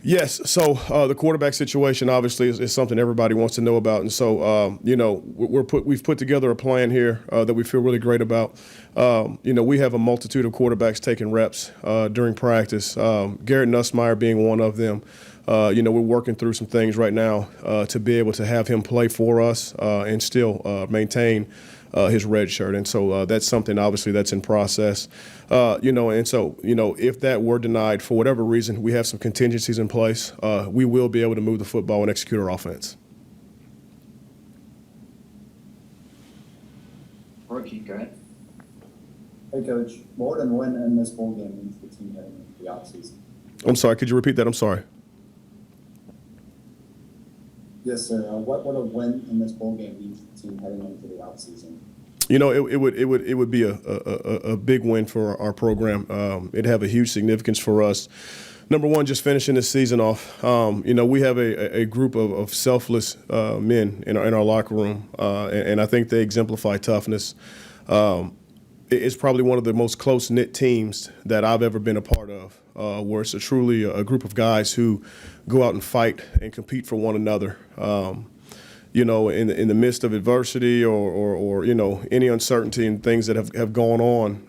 Yes, so the quarterback situation obviously is something everybody wants to know about, and so we've put together a plan here that we feel really great about. We have a multitude of quarterbacks taking reps during practice. Garrett Nussmeier being one of them. We're working through some things right now to be able to have him play for us and still maintain his red shirt. And so that's something obviously that's in process. If that were denied for whatever reason, we have some contingencies in place. We will be able to move the football and execute our offense. Rookie, go ahead. Hey, Coach. What would a win in this bowl game mean to the team heading into the offseason? I'm sorry, could you repeat that? I'm sorry. Yes, sir. What would a win in this bowl game mean to the team heading into the offseason? It would be a big win for our program. It'd have a huge significance for us. Number one, just finishing this season off. We have a group of selfless men in our locker room, and I think they exemplify toughness. It's probably one of the most close-knit teams that I've ever been a part of, where it's truly a group of guys who go out and fight and compete for one another. In the midst of adversity or any uncertainty and things that have gone on,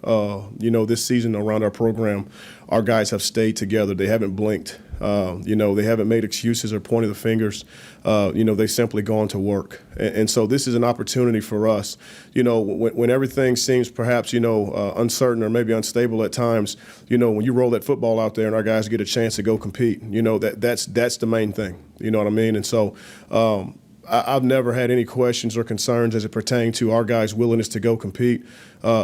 this season around our program, our guys have stayed together. They haven't blinked. They haven't made excuses or pointed the fingers. They've simply gone to work. And so this is an opportunity for us. When everything seems perhaps, uncertain or maybe unstable at times, when you roll that football out there and our guys get a chance to go compete, that's the main thing. You know what I mean? And so I've never had any questions or concerns as it pertains to our guys' willingness to go compete.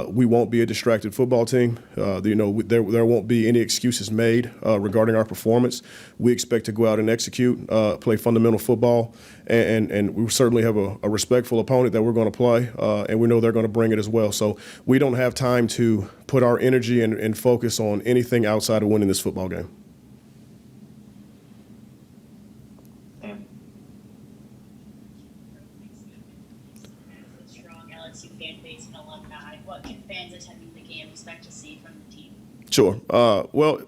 We won't be a distracted football team. There won't be any excuses made regarding our performance. We expect to go out and execute, play fundamental football, and we certainly have a respectful opponent that we're going to play, and we know they're going to bring it as well. So we don't have time to put our energy and focus on anything outside of winning this football game. Sure. Well,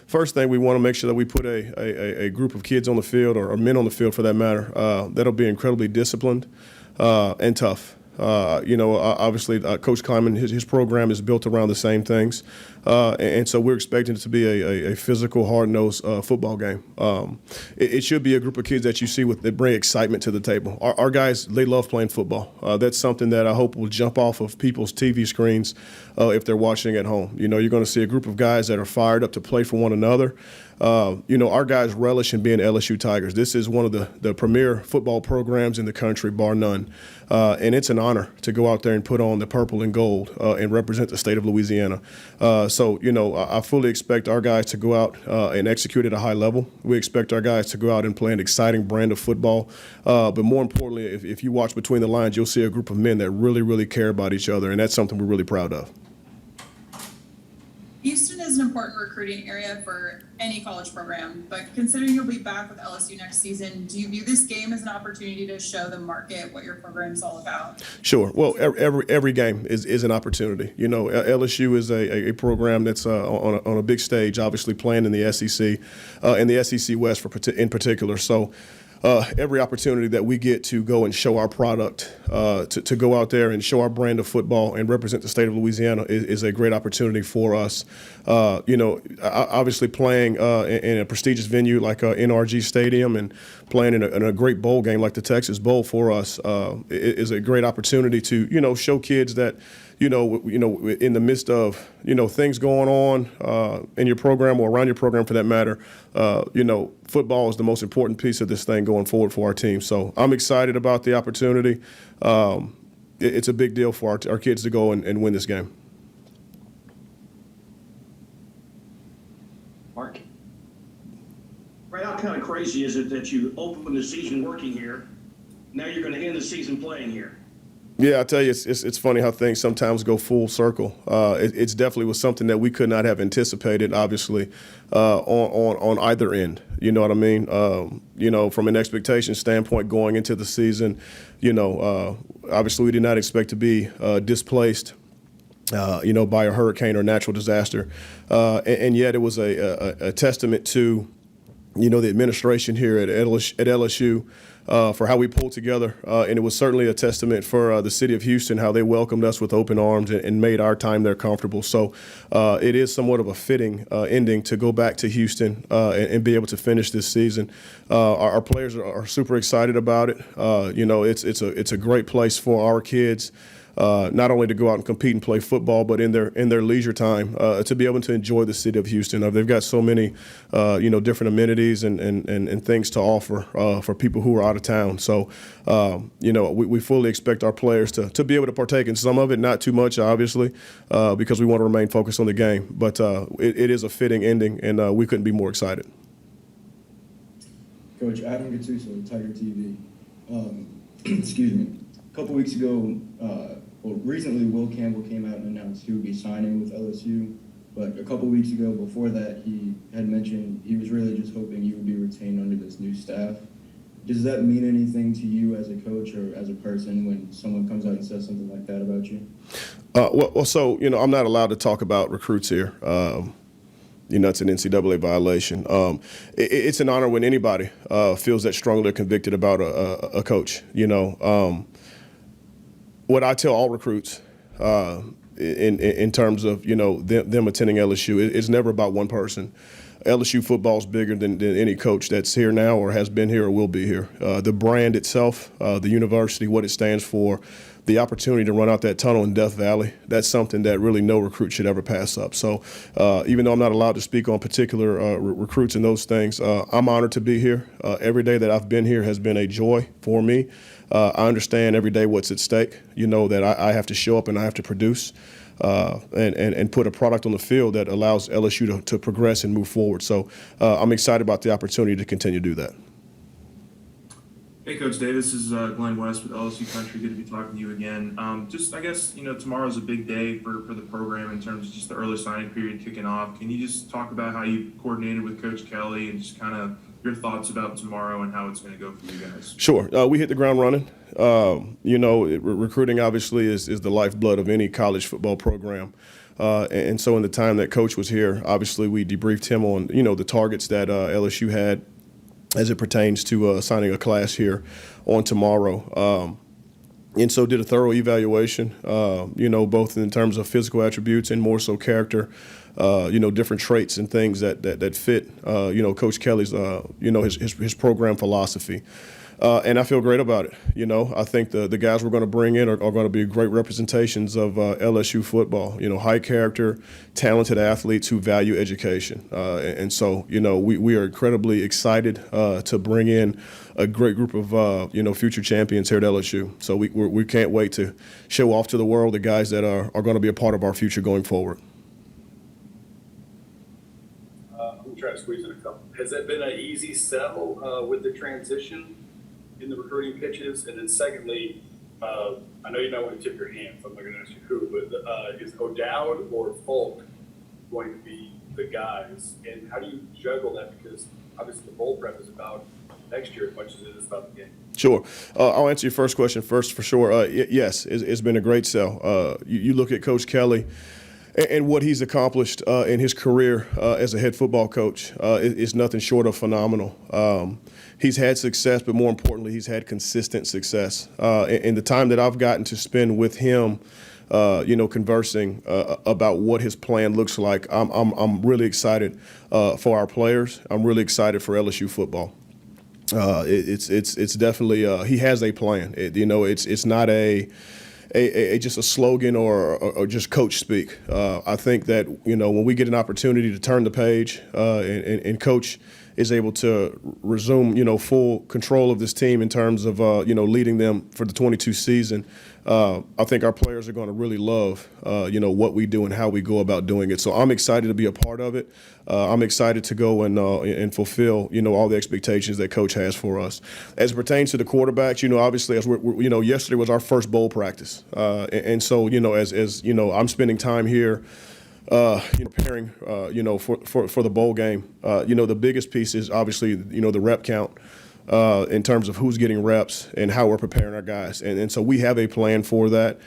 first thing, we want to make sure that we put a group of kids on the field, or men on the field for that matter, that'll be incredibly disciplined and tough. Obviously, Coach Kleiman, his program is built around the same things. And so we're expecting it to be a physical, hard-nosed football game. It should be a group of kids that you see that bring excitement to the table. Our guys, they love playing football. That's something that I hope will jump off of people's TV screens if they're watching at home. You're going to see a group of guys that are fired up to play for one another. Our guys relish in being LSU Tigers. This is one of the premier football programs in the country, bar none. And it's an honor to go out there and put on the purple and gold and represent the state of Louisiana. I fully expect our guys to go out and execute at a high level. We expect our guys to go out and play an exciting brand of football. But more importantly, if you watch between the lines, you'll see a group of men that really, really care about each other, and that's something we're really proud of. Houston is an important recruiting area for any college program, but considering you'll be back with LSU next season, do you view this game as an opportunity to show the market what your program's all about? Sure. Well, every game is an opportunity. You know, LSU is a program that's on a big stage, obviously playing in the SEC, and the SEC West in particular. So every opportunity that we get to go and show our product, to go out there and show our brand of football and represent the state of Louisiana is a great opportunity for us. You know, obviously playing in a prestigious venue like NRG Stadium and playing in a great bowl game like the Texas Bowl for us is a great opportunity to, you know, show kids that, you know, in the midst of, you know, things going on in your program or around your program for that matter, you know, football is the most important piece of this thing going forward for our team. So I'm excited about the opportunity. It's a big deal for our kids to go and win this game. Mark? Right, how kind of crazy is it that you opened the season working here, now you're going to end the season playing here? Yeah, I tell you, it's funny how things sometimes go full circle. It's definitely was something that we could not have anticipated, obviously, on either end. You know what I mean? You know, from an expectation standpoint going into the season, you know, obviously we did not expect to be displaced, you know, by a hurricane or natural disaster. And yet it was a testament to, you know, the administration here at LSU for how we pulled together. And it was certainly a testament for the city of Houston, how they welcomed us with open arms and made our time there comfortable. So it is somewhat of a fitting ending to go back to Houston and be able to finish this season. Our players are super excited about it. You know, it's a great place for our kids. Not only to go out and compete and play football, but in their leisure time to be able to enjoy the city of Houston. They've got so many, you know, different amenities and things to offer for people who are out of town. So, you know, we fully expect our players to be able to partake in some of it, not too much, obviously, because we want to remain focused on the game. But it is a fitting ending, and we couldn't be more excited. Coach, Adam Gattuso, Tiger TV. Excuse me. A couple weeks ago, recently Will Campbell came out and announced he would be signing with LSU, but a couple weeks ago before that he had mentioned he was really just hoping you would be retained under this new staff. Does that mean anything to you as a coach or as a person when someone comes out and says something like that about you? Well, so, you know, I'm not allowed to talk about recruits here. You know, it's an NCAA violation. It's an honor when anybody feels that strongly convicted about a coach, you know. What I tell all recruits in terms of, you know, them attending LSU, it's never about one person. LSU football is bigger than any coach that's here now or has been here or will be here. The brand itself, the university, what it stands for, the opportunity to run out that tunnel in Death Valley, that's something that really no recruit should ever pass up. So even though I'm not allowed to speak on particular recruits and those things, I'm honored to be here. Every day that I've been here has been a joy for me. I understand every day what's at stake. You know that I have to show up and I have to produce and put a product on the field that allows LSU to progress and move forward. So I'm excited about the opportunity to continue to do that. Hey, Coach Davis, this is Glenn West with LSU Country. Good to be talking to you again. Just, I guess, you know, tomorrow's a big day for the program in terms of just the early signing period kicking off. Can you just talk about how you coordinated with Coach Kelly and just kind of your thoughts about tomorrow and how it's going to go for you guys? Sure. We hit the ground running. You know, recruiting obviously is the lifeblood of any college football program. And so in the time that Coach was here, obviously we debriefed him on, you know, the targets that LSU had as it pertains to signing a class here on tomorrow. And so did a thorough evaluation, you know, both in terms of physical attributes and more so character, you know, different traits and things that fit, you know, Coach Kelly's, you know, his program philosophy. And I feel great about it. You know, I think the guys we're going to bring in are going to be great representations of LSU football. You know, high character, talented athletes who value education. And so, you know, we are incredibly excited to bring in a great group of, you know, future champions here at LSU. So we can't wait to show off to the world the guys that are going to be a part of our future going forward. I'm going to try to squeeze in a couple. Has it been an easy sell with the transition in the recruiting pitches? And then secondly, I know you don't want to tip your hand, so I'm not going to ask you who, but is O'Dowd or Folk going to be the guys, and how do you juggle that? Because obviously the bowl prep is about next year as much as it is about the game. Sure. I'll answer your first question first for sure. Yes, it's been a great sell. You look at Coach Kelly and what he's accomplished in his career as a head football coach is nothing short of phenomenal. He's had success, but more importantly, he's had consistent success. In the time that I've gotten to spend with him, conversing about what his plan looks like, I'm really excited for our players. I'm really excited for LSU football. It's definitely he has a plan. It's not just a slogan or just coach speak. I think that when we get an opportunity to turn the page and coach is able to resume full control of this team in terms of leading them for the 22 season, I think our players are going to really love what we do and how we go about doing it. So I'm excited to be a part of it. I'm excited to go and fulfill all the expectations that coach has for us. As it pertains to the quarterbacks, obviously as we're yesterday was our first bowl practice, and so as I'm spending time here. Preparing, for the bowl game. The biggest piece is obviously, the rep count in terms of who's getting reps and how we're preparing our guys. And so we have a plan for that.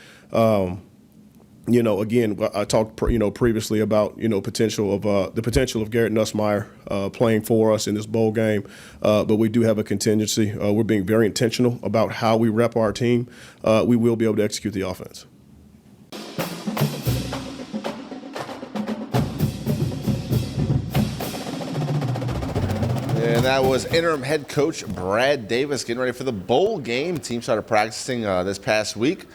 Again, I talked, previously about, the potential of Garrett Nussmeier playing for us in this bowl game. But we do have a contingency. We're being very intentional about how we rep our team. We will be able to execute the offense. And that was interim head coach Brad Davis getting ready for the bowl game. Team started practicing this past week.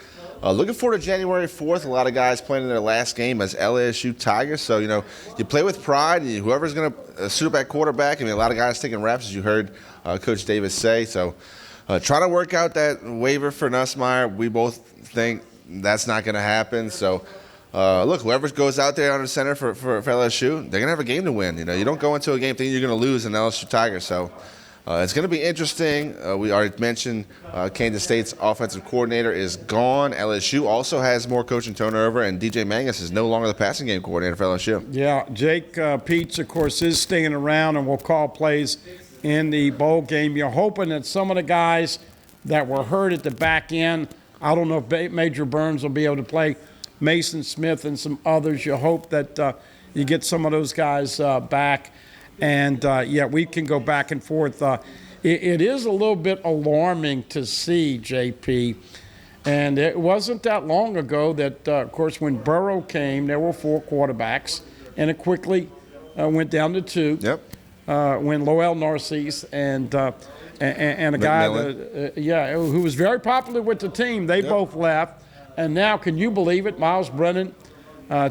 Looking forward to January 4th. A lot of guys playing in their last game as LSU Tigers. So, you play with pride. And whoever's going to suit up at quarterback. A lot of guys taking reps, as you heard Coach Davis say. So, trying to work out that waiver for Nussmeier. We both think that's not going to happen. So, look, whoever goes out there on the center for LSU, they're going to have a game to win. You don't go into a game thinking you're going to lose in LSU Tigers. So it's going to be interesting. We already mentioned Kansas State's offensive coordinator is gone. LSU also has more coaching turnover, and DJ Mangus is no longer the passing game coordinator for LSU. Yeah, Jake Peets, of course, is staying around and will call plays in the bowl game. You're hoping that some of the guys that were hurt at the back end, I don't know if Major Burns will be able to play. Mason Smith and some others. You hope that you get some of those guys back. And, we can go back and forth. It is a little bit alarming to see, JP. And it wasn't that long ago that, of course, when Burrow came, there were 4 quarterbacks. And it quickly went down to 2. Yep. When Lowell Narcisse and a guy who was very popular with the team, they both left. And now, can you believe it, Miles Brennan,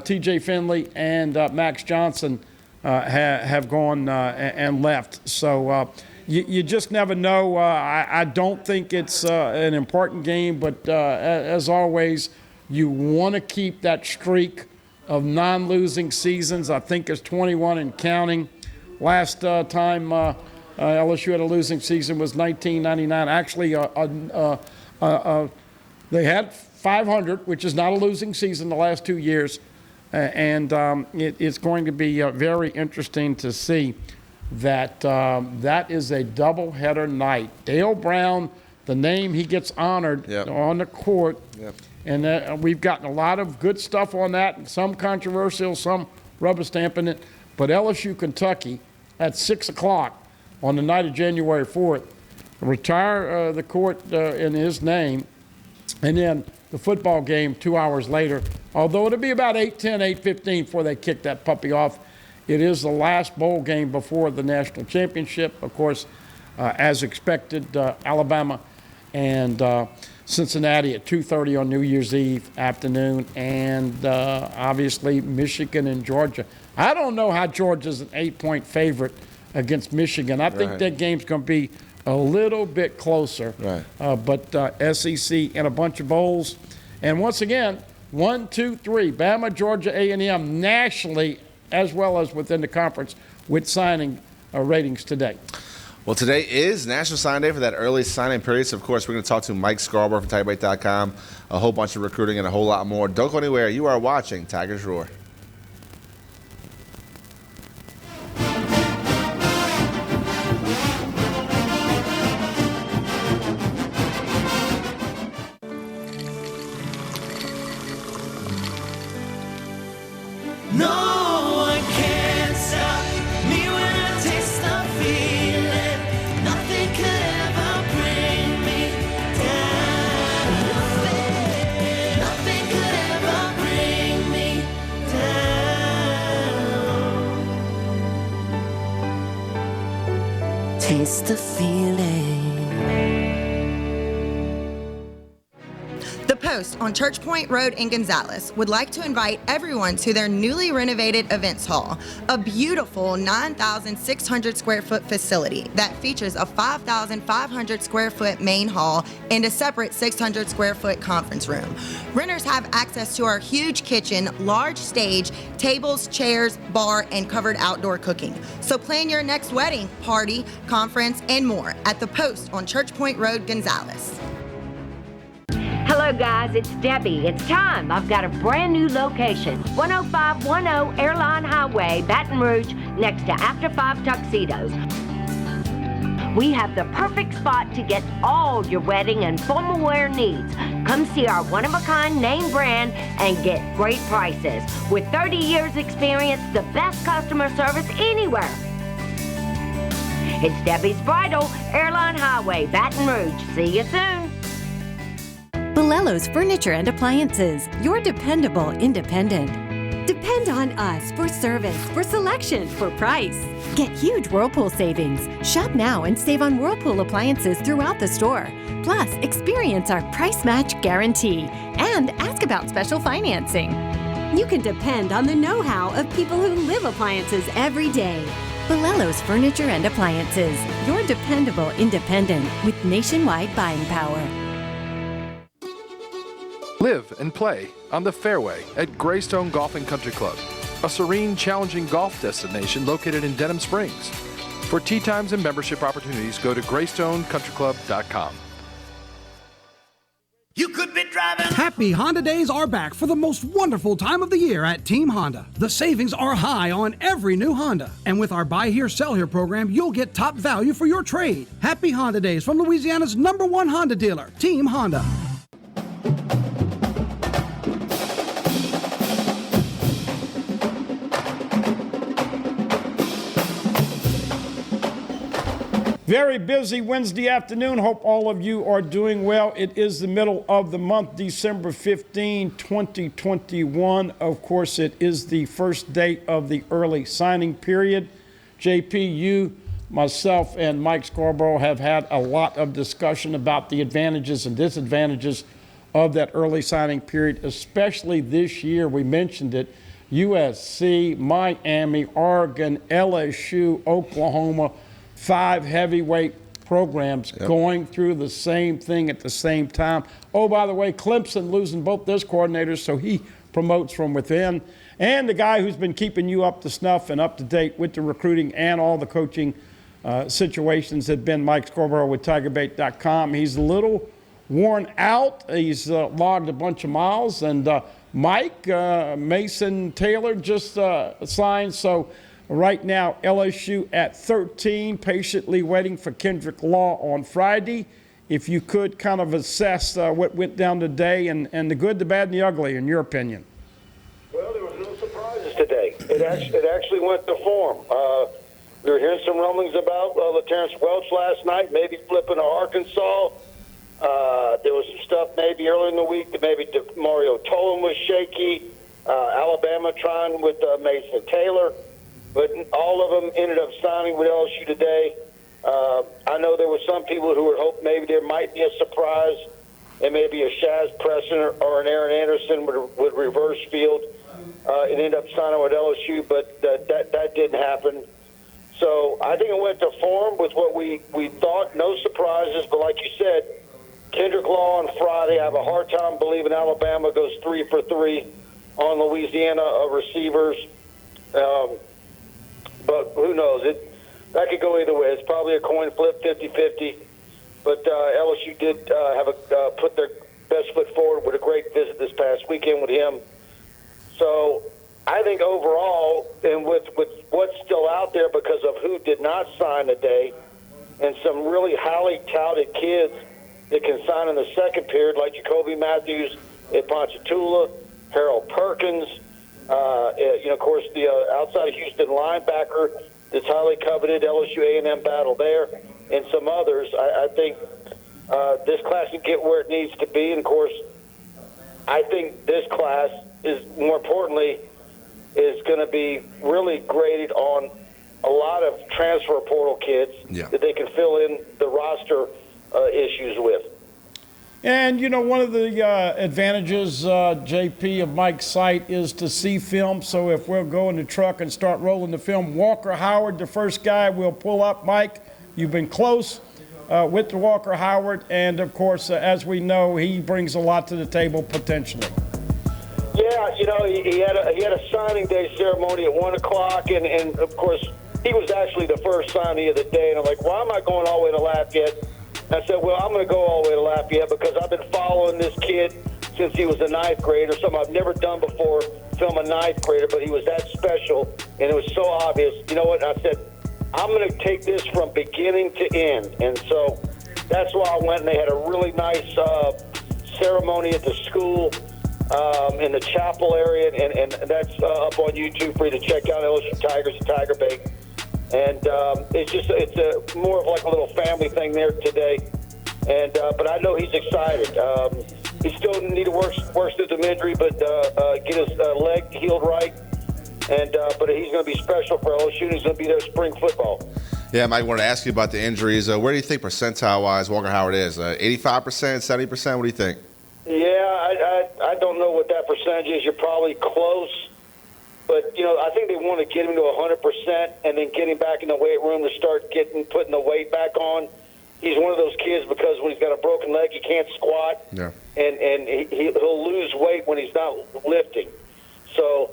T.J. Finley, and Max Johnson have gone and left. So you just never know. I don't think it's an important game, but as always, you want to keep that streak of non-losing seasons. I think it's 21 and counting. Last time LSU had a losing season was 1999. Actually, they had 500, which is not a losing season the last 2 years. And it's going to be very interesting to see that that is a doubleheader night. Dale Brown, the name he gets honored on the court. Yep. And we've gotten a lot of good stuff on that, some controversial, some rubber stamping it. But LSU, Kentucky, at 6 o'clock on the night of January 4th, retire the court in his name. And then the football game 2 hours later, although it'll be about 8:10, 8:15 before they kick that puppy off. It is the last bowl game before the national championship. Of course, as expected, Alabama and Cincinnati at 2:30 on New Year's Eve afternoon, and obviously Michigan and Georgia. I don't know how Georgia's an 8-point favorite against Michigan. I think that game's going to be a little bit closer. Right. But SEC and a bunch of bowls. And once again, 1, 2, 3, Bama, Georgia, A&M nationally as well as within the conference with signing ratings today. Well, today is National Sign Day for that early signing period. So, of course, we're going to talk to Mike Scarborough from TigerBait.com, a whole bunch of recruiting and a whole lot more. Don't go anywhere. You are watching Tigers Roar. No one can stop me when I taste the feeling. Nothing could ever bring me down. Nothing could ever bring me down. Taste the feeling. The Post on Church Point Road in Gonzales would like to invite everyone to their newly renovated events hall, a beautiful 9,600 square foot facility that features a 5,500 square foot main hall and a separate 600 square foot conference room. Renters have access to our huge kitchen, large stage, tables, chairs, bar, and covered outdoor cooking. So plan your next wedding, party, conference, and more at The Post on Church Point Road, Gonzales. Hello guys, it's Debbie. It's time. I've got a brand new location. 10510 Airline Highway, Baton Rouge, next to After 5 Tuxedos. We have the perfect spot to get all your wedding and formal wear needs. Come see our one-of-a-kind name brand and get great prices. With 30 years experience, the best customer service anywhere. It's Debbie's Bridal, Airline Highway, Baton Rouge. See you soon. Bolello's Furniture and Appliances, your dependable independent. Depend on us for service, for selection, for price. Get huge Whirlpool savings. Shop now and save on Whirlpool appliances throughout the store. Plus, experience our price match guarantee and ask about special financing. You can depend on the know-how of people who live appliances every day. Bolello's Furniture and Appliances, your dependable independent with nationwide buying power. Live and play on the fairway at Greystone Golf and Country Club, a serene, challenging golf destination located in Denham Springs. For tee times and membership opportunities, go to GreystoneCountryClub.com. You could be driving. Happy Honda Days are back for the most wonderful time of the year at Team Honda. The savings are high on every new Honda. And with our Buy Here, Sell Here program, you'll get top value for your trade. Happy Honda Days from Louisiana's #1 Honda dealer, Team Honda. Very busy Wednesday afternoon. Hope all of you are doing well. It is the middle of the month, December 15, 2021. Of course, it is the first day of the early signing period. JP, you, myself, and Mike Scarborough have had a lot of discussion about the advantages and disadvantages of that early signing period, especially this year. We mentioned it. USC, Miami, Oregon, LSU, Oklahoma, 5 heavyweight programs going through the same thing at the same time. Oh, by the way, Clemson losing both those coordinators, so he promotes from within. And the guy who's been keeping you up to snuff and up to date with the recruiting and all the coaching situations has been Mike Scarborough with TigerBait.com. He's a little worn out. He's logged a bunch of miles. And Mike, Mason Taylor just signed, so right now, LSU at 13, patiently waiting for Kendrick Law on Friday. If you could kind of assess what went down today and the good, the bad, and the ugly, in your opinion. Well, there was no surprises today. It actually went to form. We were hearing some rumblings about LaTerrence Welch last night, maybe flipping to Arkansas. There was some stuff maybe earlier in the week that maybe Mario Tolan was shaky. Alabama trying with Mason Taylor. But all of them ended up signing with LSU today. I know there were some people who would hope maybe there might be a surprise, and maybe a Shaz Preston or an Aaron Anderson would reverse field and end up signing with LSU, but that didn't happen. So I think it went to form with what we thought, no surprises. But like you said, Kendrick Law on Friday, I have a hard time believing Alabama goes 3 for 3 on Louisiana receivers. But who knows? That could go either way. It's probably a coin flip, 50-50. But LSU did put their best foot forward with a great visit this past weekend with him. So I think overall, and with what's still out there because of who did not sign today, and some really highly touted kids that can sign in the second period, like Jacoby Matthews at Ponchatoula, Harold Perkins, Of course, the outside of Houston linebacker that's highly coveted, LSU A&M battle there, and some others. I think this class can get where it needs to be. And, of course, I think this class is, more importantly, is going to be really graded on a lot of transfer portal kids that they can fill in the roster issues with. And, one of the advantages, JP, of Mike's site is to see film. So if we'll go in the truck and start rolling the film, Walker Howard, the first guy we'll pull up. Mike, you've been close with Walker Howard. And, of course, as we know, he brings a lot to the table potentially. Yeah, he had a signing day ceremony at 1 o'clock. And, of course, he was actually the first signee of the day. And I'm like, why am I going all the way to Lafayette? I said, well, I'm going to go all the way to Lafayette because I've been following this kid since he was a ninth grader, something I've never done before, film a ninth grader, but he was that special, and it was so obvious. You know what? I said, I'm going to take this from beginning to end. And so that's why I went, and they had a really nice ceremony at the school in the chapel area, and that's up on YouTube for you to check out, LSU Tigers and Tiger Bay. And it's more of like a little family thing there today. And but I know he's excited. He still need to work through the injury, but get his leg healed right. And but he's going to be special for LSU. He's going to be their spring football. Yeah, Mike, I wanted to ask you about the injuries. Where do you think percentile-wise Walker Howard is? 85%, 70%? What do you think? Yeah, I don't know what that percentage is. You're probably close. But, I think they want to get him to 100% and then get him back in the weight room to start putting the weight back on. He's one of those kids because when he's got a broken leg, he can't squat. Yeah. And he'll lose weight when he's not lifting. So,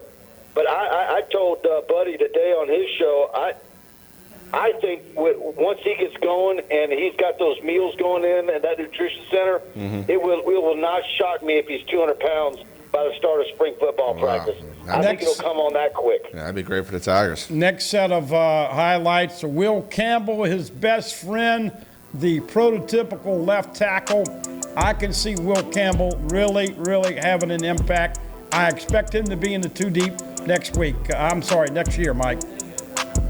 but I told Buddy today on his show, I think once he gets going and he's got those meals going in and that nutrition center, it will not shock me if he's 200 pounds by the start of spring football practice. I think it'll come on that quick. Yeah, that'd be great for the Tigers. Next set of highlights, Will Campbell, his best friend, the prototypical left tackle. I can see Will Campbell really, really having an impact. I expect him to be in the 2 deep next year, Mike.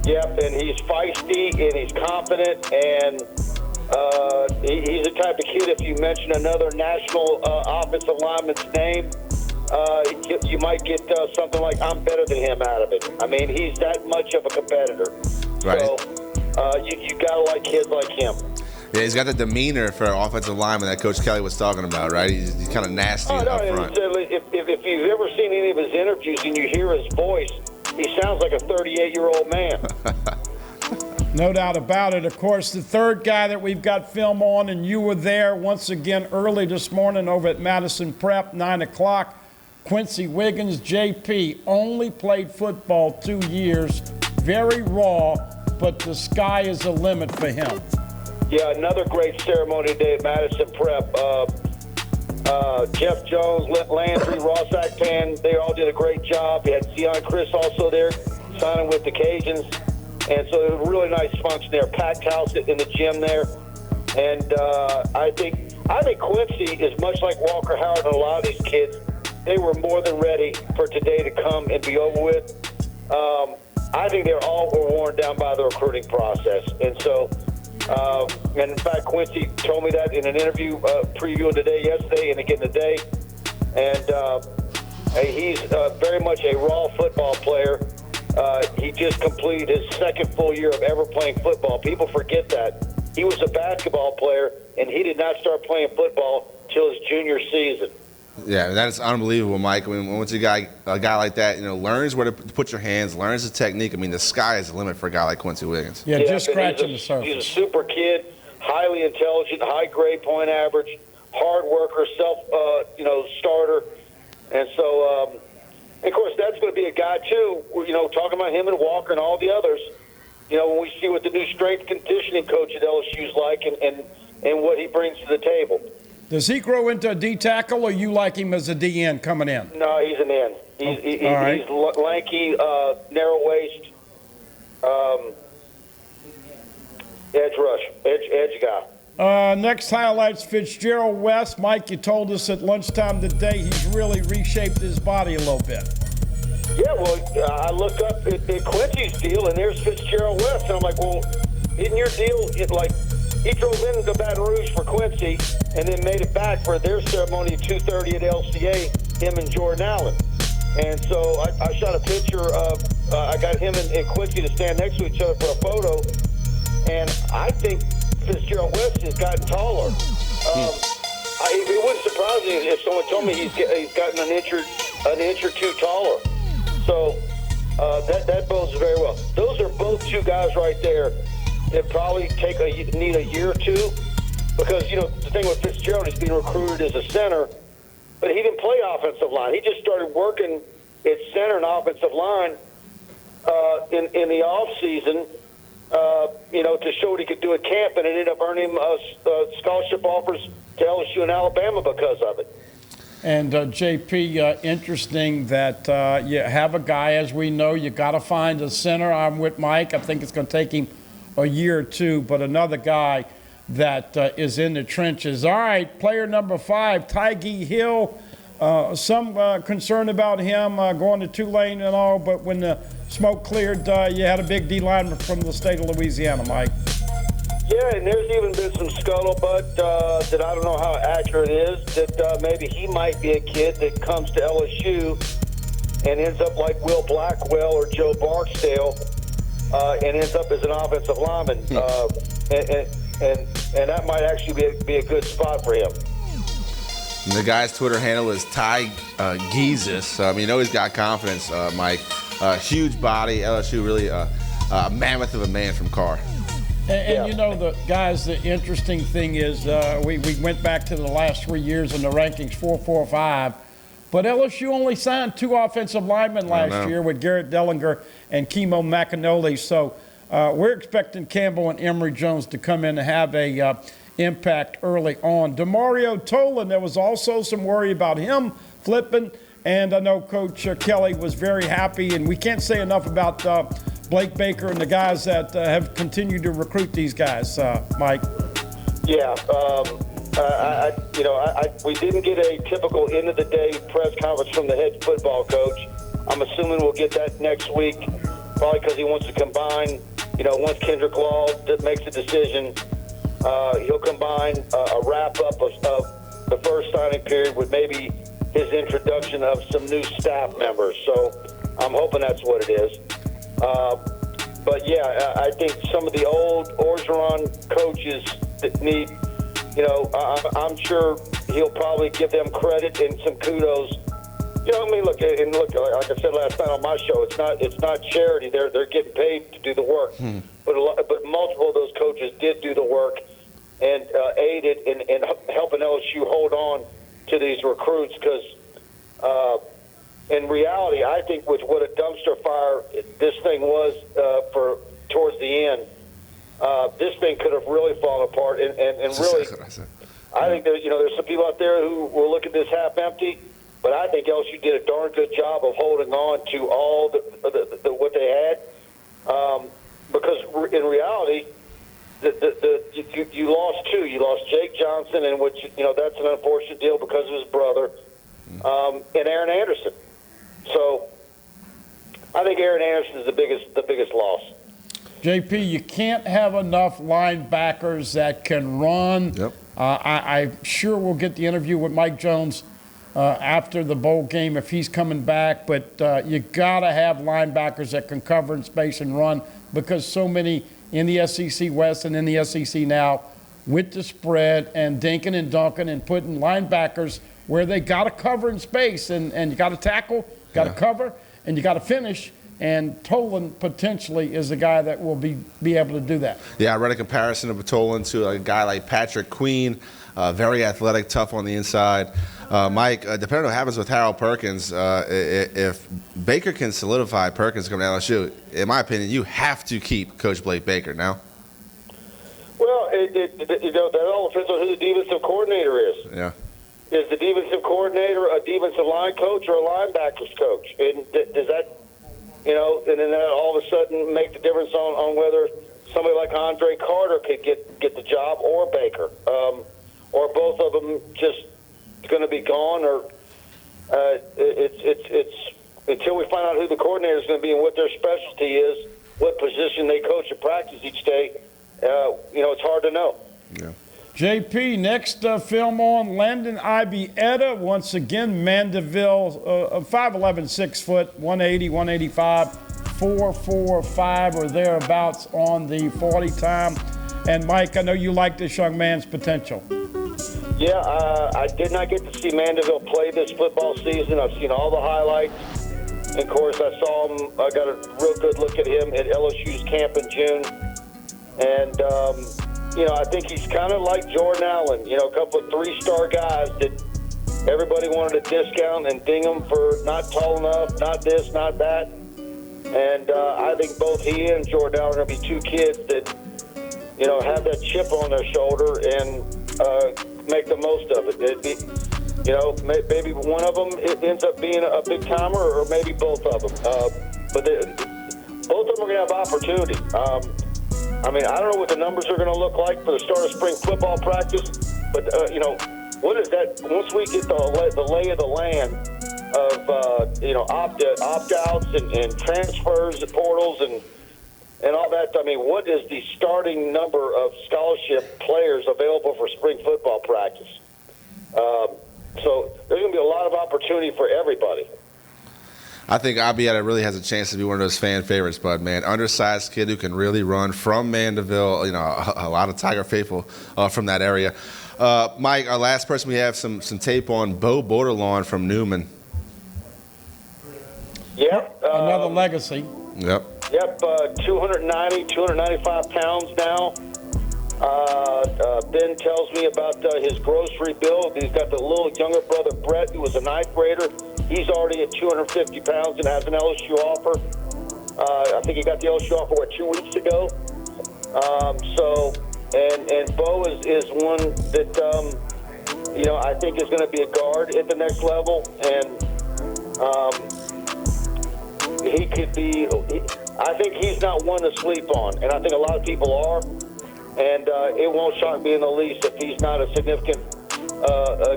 Yep, and he's feisty and he's confident, and he's the type of kid, if you mention another national offensive lineman's name, you might get something like, I'm better than him out of it. I mean, he's that much of a competitor. Right. So you got to like kids like him. Yeah, he's got the demeanor for an offensive lineman that Coach Kelly was talking about, right? He's kind of nasty up front. If you've ever seen any of his interviews and you hear his voice, he sounds like a 38-year-old man. No doubt about it. Of course, the third guy that we've got film on, and you were there once again early this morning over at Madison Prep, 9 o'clock. Quincy Wiggins, JP, only played football 2 years, very raw, but the sky is the limit for him. Yeah, another great ceremony today at Madison Prep. Jeff Jones, Landry, Ross Akpan, they all did a great job. We had Zion Chris also there signing with the Cajuns. And so it was a really nice function there. Packed house in the gym there. And I think Quincy is much like Walker Howard and a lot of these kids. They were more than ready for today to come and be over with. I think they're all worn down by the recruiting process. And so, and in fact, Quincy told me that in an interview previewing today, yesterday, and again today. And he's very much a raw football player. He just completed his second full year of ever playing football. People forget that. He was a basketball player, and he did not start playing football till his junior season. Yeah, that is unbelievable, Mike. I mean, once a guy like that, learns where to put your hands, learns the technique. I mean, the sky is the limit for a guy like Quincy Wiggins. Yeah, just scratching the surface. He's a super kid, highly intelligent, high grade point average, hard worker, starter. And so, of course, that's going to be a guy, too, talking about him and Walker and all the others. When we see what the new strength conditioning coach at LSU is like and what he brings to the table. Does he grow into a D tackle, or you like him as a DN coming in? No, he's an end. He's lanky, narrow waist, edge guy. Next highlights, Fitzgerald West. Mike, you told us at lunchtime today he's really reshaped his body a little bit. Yeah, well, I look up at Quincy's deal, and there's Fitzgerald West, and I'm like, well, isn't your deal he drove into Baton Rouge for Quincy and then made it back for their ceremony at 2:30 at LCA, him and Jordan Allen. And so I shot a picture of, I got him and Quincy to stand next to each other for a photo, and I think Fitzgerald West has gotten taller. It wouldn't surprise me if someone told me he's gotten an inch or two taller. So that bodes very well. Those are both two guys right there that probably need a year or two, because the thing with Fitzgerald, he's being recruited as a center, but he didn't play offensive line. He just started working at center and offensive line in the off season, to show what he could do at camp, and it ended up earning him scholarship offers to LSU and Alabama because of it. And JP, interesting that you have a guy, as we know, you got to find a center. I'm with Mike. I think it's going to take him a year or two, but another guy that is in the trenches. All right, player number 5, Tyge Hill. Some concern about him going to Tulane and all, but when the smoke cleared, you had a big D lineman from the state of Louisiana, Mike. Yeah, and there's even been some scuttlebutt that I don't know how accurate it is, that maybe he might be a kid that comes to LSU and ends up like Will Blackwell or Joe Barksdale and ends up as an offensive lineman. And that might actually be a good spot for him. And the guy's Twitter handle is Ty Geezus. He's got confidence, Mike. Huge body. LSU really a mammoth of a man from Carr. And the guys, the interesting thing is we went back to the last 3 years in the rankings, 4, 4, 5. But LSU only signed 2 offensive linemen last year with Garrett Dellinger and Kimo McAnally. So we're expecting Campbell and Emory Jones to come in and have a impact early on. DeMario Tolan, there was also some worry about him flipping. And I know Coach Kelly was very happy. And we can't say enough about Blake Baker and the guys that have continued to recruit these guys, Mike. Yeah, we didn't get a typical end of the day press conference from the head football coach. I'm assuming we'll get that next week, probably because he wants to combine. Once Kendrick Law makes a decision, he'll combine a wrap up of the first signing period with maybe his introduction of some new staff members. So I'm hoping that's what it is. But yeah, I think some of the old Orgeron coaches that need, I'm sure he'll probably give them credit and some kudos. Look, like I said last night on my show, it's not charity. They're getting paid to do the work. But multiple of those coaches did do the work and aided in helping LSU hold on to these recruits, because in reality, I think with what a dumpster fire this thing was for towards the end, this thing could have really fallen apart. And really, I think there's some people out there who will look at this half empty, but I think LSU did a darn good job of holding on to all the what they had, because in reality, you lost 2. You lost Jake Johnson, and which that's an unfortunate deal because of his brother, and Aaron Anderson. So I think Aaron Anderson is the biggest loss. JP, you can't have enough linebackers that can run. Yep. I'm sure we'll get the interview with Mike Jones after the bowl game if he's coming back. But you got to have linebackers that can cover in space and run, because so many in the SEC West and in the SEC now with the spread and dinking and dunking and putting linebackers where they got to cover in space, and you got to tackle, got to cover, and you got to finish. And Tolan potentially is the guy that will be able to do that. Yeah, I read a comparison of Tolan to a guy like Patrick Queen, very athletic, tough on the inside. Mike, depending on what happens with Harold Perkins, if Baker can solidify Perkins coming to LSU, in my opinion, you have to keep Coach Blake Baker now. Well, that all depends on who the defensive coordinator is. Yeah. Is the defensive coordinator a defensive line coach or a linebackers coach? And does that, and then that all of a sudden make the difference on whether somebody like Andre Carter could get the job, or Baker, or both of them just going to be gone, or it's until we find out who the coordinator is going to be and what their specialty is, what position they coach at practice each day, it's hard to know. Yeah. JP, next film on Landon Ibieta. Once again, Mandeville, 5'11", 6 foot, 180, 185, 4.45 or thereabouts on the 40 time. And Mike, I know you like this young man's potential. Yeah, I did not get to see Mandeville play this football season. I've seen all the highlights. And of course, I saw him. I got a real good look at him at LSU's camp in June. And, I think he's kind of like Jordan Allen, a couple of 3-star guys that everybody wanted to discount and ding him for not tall enough, not this, not that. And I think both he and Jordan Allen are going to be two kids that, have that chip on their shoulder and make the most of it. Maybe one of them ends up being a big timer, or maybe both of them. But both of them are going to have opportunity. I don't know what the numbers are going to look like for the start of spring football practice, but what is that? Once we get the lay of the land of opt-outs and transfers and portals and all that. What is the starting number of scholarship players available for spring football practice? So there's going to be a lot of opportunity for everybody. I think Ibieta really has a chance to be one of those fan favorites, Bud, man. Undersized kid who can really run from Mandeville. A lot of Tiger faithful from that area. Mike, our last person we have some tape on, Bo Borderlawn from Newman. Yep. Another legacy. Yep. Yep, 295 pounds now. Ben tells me about his grocery bill. He's got the little younger brother, Brett, who was a 9th grader. He's already at 250 pounds and has an LSU offer. I think he got the LSU offer, 2 weeks ago? And Bo is one that, I think is going to be a guard at the next level. And he could be... I think he's not one to sleep on, and I think a lot of people are. And it won't shock me in the least if he's not a significant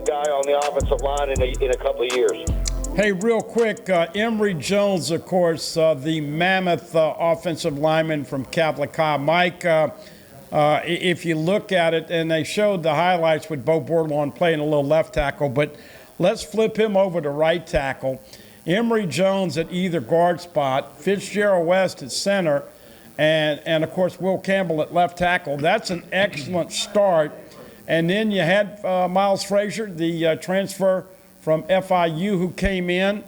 guy on the offensive line in a couple of years. Hey, real quick, Emory Jones, of course, the mammoth offensive lineman from Catholic High. Mike, if you look at it, and they showed the highlights with Bo Bordelon playing a little left tackle, but let's flip him over to right tackle. Emory Jones at either guard spot, Fitzgerald West at center, and of course, Will Campbell at left tackle. That's an excellent start. And then you had Miles Frazier, the transfer from FIU, who came in.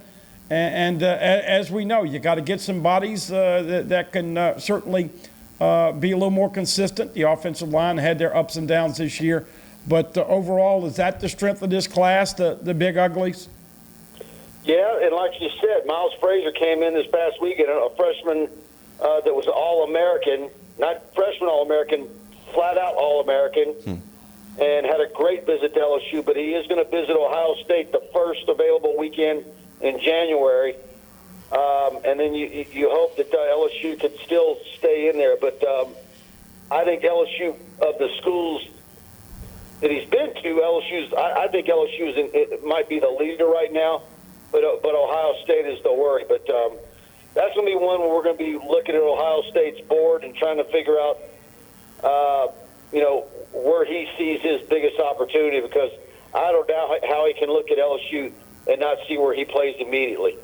And as we know, you got to get some bodies that can certainly be a little more consistent. The offensive line had their ups and downs this year. But overall, is that the strength of this class, the big uglies? Yeah, and like you said, Miles Frazier came in this past weekend, a freshman that was All-American, not freshman All-American, flat-out All-American, and had a great visit to LSU, but he is going to visit Ohio State the first available weekend in January. And then you hope that LSU could still stay in there. But I think LSU, of the schools that he's been to, I think LSU might be the leader right now, but Ohio State is the worry. But that's going to be one where we're going to be looking at Ohio State's board and trying to figure out, where he sees his biggest opportunity, because I don't know how he can look at LSU and not see where he plays immediately.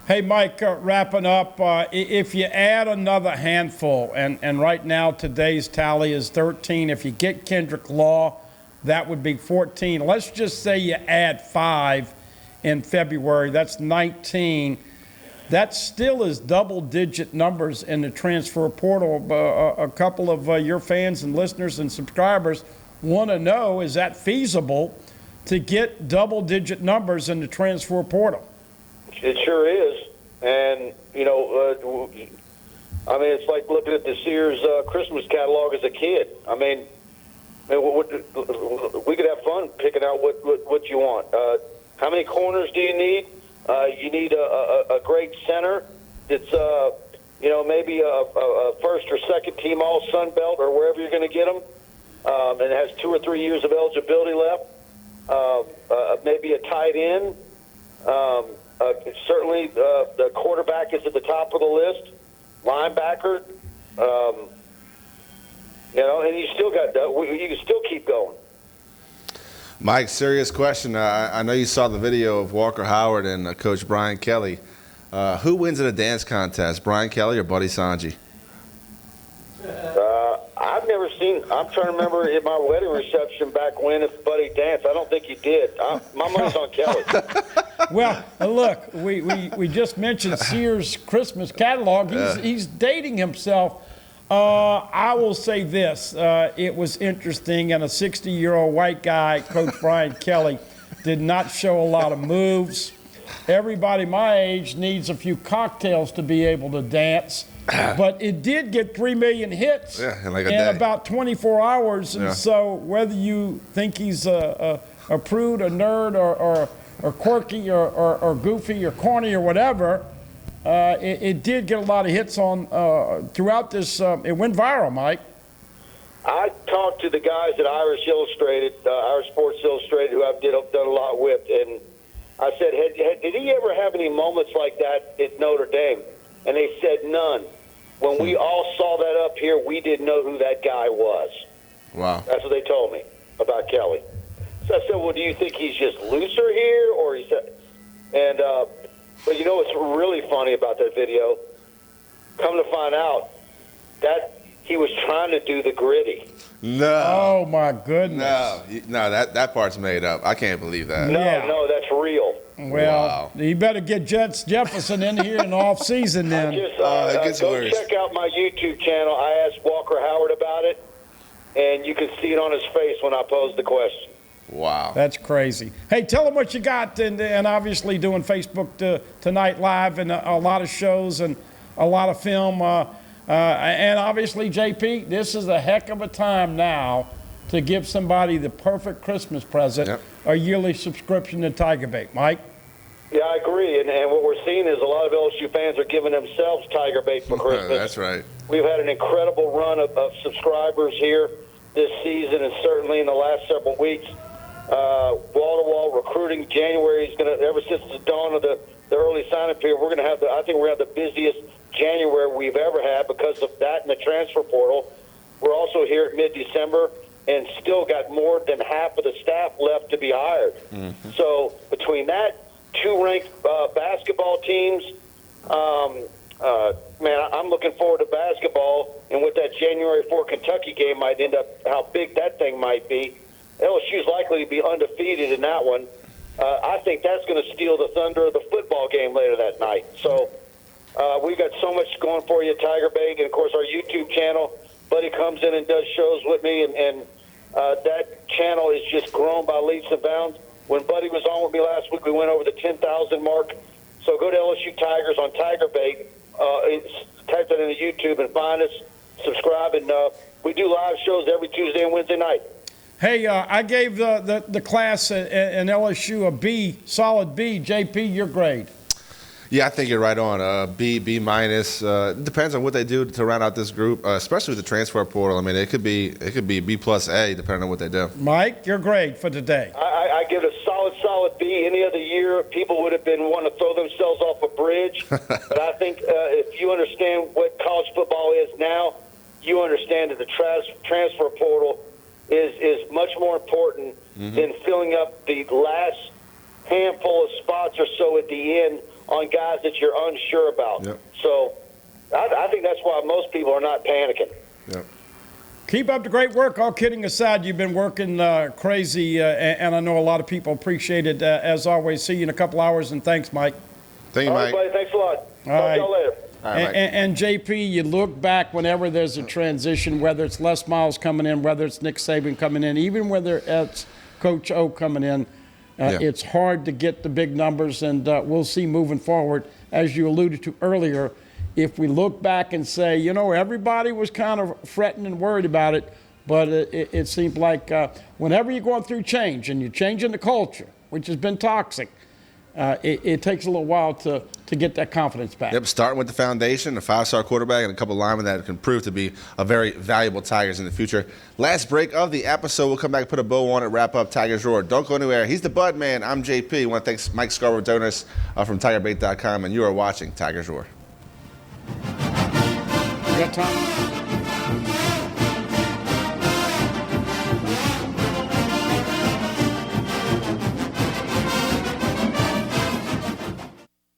Hey, Mike, wrapping up, if you add another handful, and right now today's tally is 13. If you get Kendrick Law, that would be 14. Let's just say you add 5 in February. That's 19. That still is double-digit numbers in the transfer portal. A couple of your fans and listeners and subscribers want to know, is that feasible to get double-digit numbers in the transfer portal? It sure is. And, it's like looking at the Sears Christmas catalog as a kid. We could have fun picking out what you want. How many corners do you need? You need a great center that's, maybe a first or second team all Sun Belt or wherever you're going to get them, and has 2 or 3 years of eligibility left. Maybe a tight end. Certainly, the quarterback is at the top of the list. Linebacker, and you still got you can still keep going. Mike, serious question. I know you saw the video of Walker Howard and Coach Brian Kelly. Who wins in a dance contest, Brian Kelly or Buddy Songy? I've never seen. I'm trying to remember at my wedding reception back when if Buddy danced. I don't think he did. My money's on Kelly. Well, look, we just mentioned Sears' Christmas catalog. He's dating himself. I will say this. It was interesting, and a 60-year-old white guy, Coach Brian Kelly, did not show a lot of moves. Everybody my age needs a few cocktails to be able to dance. But it did get 3 million hits in about 24 hours. And so whether you think he's a prude, a nerd, or quirky, or goofy, or corny, or whatever, it did get a lot of hits on throughout this. It went viral, Mike. I talked to the guys at Irish Illustrated, Irish Sports Illustrated, who I've done a lot with, and I said, did he ever have any moments like that at Notre Dame? And they said none. When we all saw that up here, we didn't know who that guy was. Wow. That's what they told me about Kelly. So I said, well, do you think he's just looser here? Or he said, but you know what's really funny about that video? Come to find out, that he was trying to do the gritty. No. Oh, my goodness. No, that part's made up. I can't believe that. No, that's real. Well, you better get Jefferson in here in the off season then. Go check out my YouTube channel. I asked Walker Howard about it, and you can see it on his face when I posed the question. Wow. That's crazy. Hey, tell them what you got, and obviously doing Facebook Tonight Live and a lot of shows and a lot of film. And obviously, JP, this is a heck of a time now to give somebody the perfect Christmas present, a yearly subscription to Tiger Bait. Mike? Yeah, I agree. And what we're seeing is a lot of LSU fans are giving themselves Tiger Bait for Christmas. That's right. We've had an incredible run of subscribers here this season, and certainly in the last several weeks. Wall-to-wall recruiting. January is going to, ever since the dawn of the early signing period, we're going to have I think we're going to have the busiest January we've ever had because of that and the transfer portal. We're also here at mid-December and still got more than half of the staff left to be hired. Mm-hmm. So between that, 2 ranked basketball teams, man, I'm looking forward to basketball. And with that January 4 Kentucky game might end up, how big that thing might be. LSU's likely to be undefeated in that one. I think that's going to steal the thunder of the football game later that night. So we've got so much going for you at Tiger Bait. And, of course, our YouTube channel, Buddy comes in and does shows with me, and that channel is just grown by leaps and bounds. When Buddy was on with me last week, we went over the 10,000 mark. So go to LSU Tigers on Tiger Bait. Type that into YouTube and find us, subscribe, and we do live shows every Tuesday and Wednesday night. Hey, I gave the class in LSU a B, solid B. JP, your grade? Yeah, I think you're right on. B minus. It depends on what they do to round out this group, especially with the transfer portal. I mean, it could be B plus A depending on what they do. Mike, your grade for today? I give it a solid B. Any other year, people would have been wanting to throw themselves off a bridge. But I think if you understand what college football is now, you understand that the transfer portal is much more important than filling up the last handful of spots or so at the end on guys that you're unsure about. Yep. So I think that's why most people are not panicking. Yep. Keep up the great work. All kidding aside, you've been working crazy, and I know a lot of people appreciate it. As always, see you in a couple hours, and thanks, Mike. Thank you, Mike. All right, buddy. Thanks a lot. All right. Talk to y'all later. And JP, you look back whenever there's a transition, whether it's Les Miles coming in, whether it's Nick Saban coming in, even whether it's Coach O coming in, it's hard to get the big numbers, and we'll see moving forward. As you alluded to earlier, if we look back and say, you know, everybody was kind of fretting and worried about it, but it seemed like whenever you're going through change and you're changing the culture, which has been toxic, it takes a little while to get that confidence back. Yep, starting with the foundation, a 5-star quarterback, and a couple linemen that can prove to be a very valuable Tigers in the future. Last break of the episode. We'll come back, put a bow on it, wrap up Tigers Roar. Don't go anywhere. He's the Bud Man. I'm JP. I want to thank Mike Scarborough, donors from TigerBait.com, and you are watching Tigers Roar. Got time?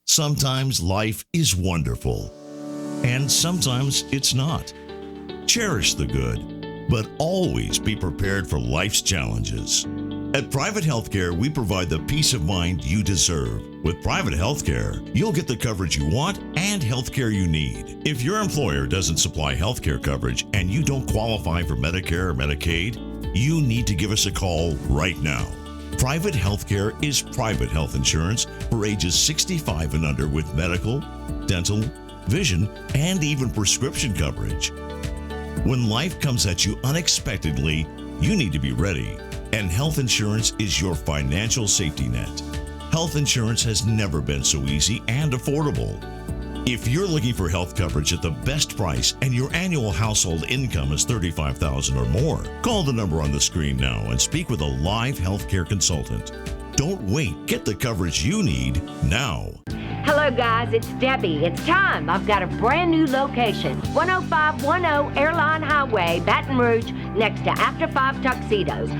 Sometimes life is wonderful, and sometimes it's not. Cherish the good, but always be prepared for life's challenges. At Private Healthcare, we provide the peace of mind you deserve. With Private Healthcare, you'll get the coverage you want and healthcare you need. If your employer doesn't supply healthcare coverage and you don't qualify for Medicare or Medicaid, you need to give us a call right now. Private healthcare is private health insurance for ages 65 and under with medical, dental, vision, and even prescription coverage. When life comes at you unexpectedly, you need to be ready, and health insurance is your financial safety net. Health insurance has never been so easy and affordable. If you're looking for health coverage at the best price and your annual household income is $35,000 or more, call the number on the screen now and speak with a live healthcare consultant. Don't wait. Get the coverage you need now. Hello, guys. It's Debbie. It's time. I've got a brand new location. 10510 Airline Highway, Baton Rouge, next to After 5 Tuxedos.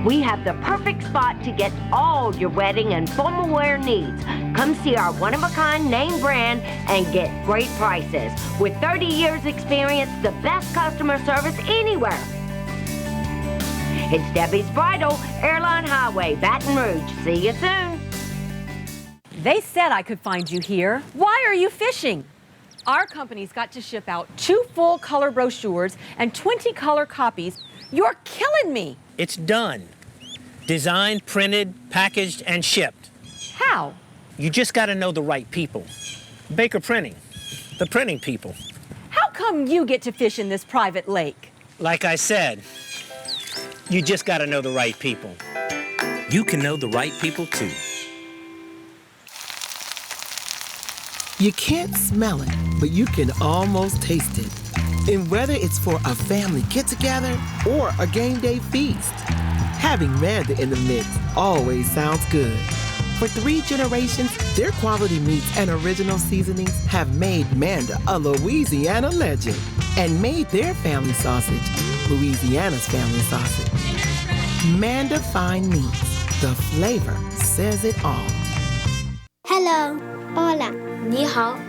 We have the perfect spot to get all your wedding and formal wear needs. Come see our one-of-a-kind name brand and get great prices. With 30 years experience, the best customer service anywhere. It's Debbie's Bridal, Airline Highway, Baton Rouge. See you soon. They said I could find you here. Why are you fishing? Our company's got to ship out 2 full color brochures and 20 color copies. You're killing me. It's done. Designed, printed, packaged, and shipped. How? You just got to know the right people. Baker Printing, the printing people. How come you get to fish in this private lake? Like I said, you just got to know the right people. You can know the right people too. You can't smell it, but you can almost taste it. And whether it's for a family get-together or a game day feast, having Manda in the mix always sounds good. For 3 generations, their quality meats and original seasonings have made Manda a Louisiana legend and made their family sausage Louisiana's family sausage. Manda Fine Meats, the flavor says it all. Hello. Hola. 你好.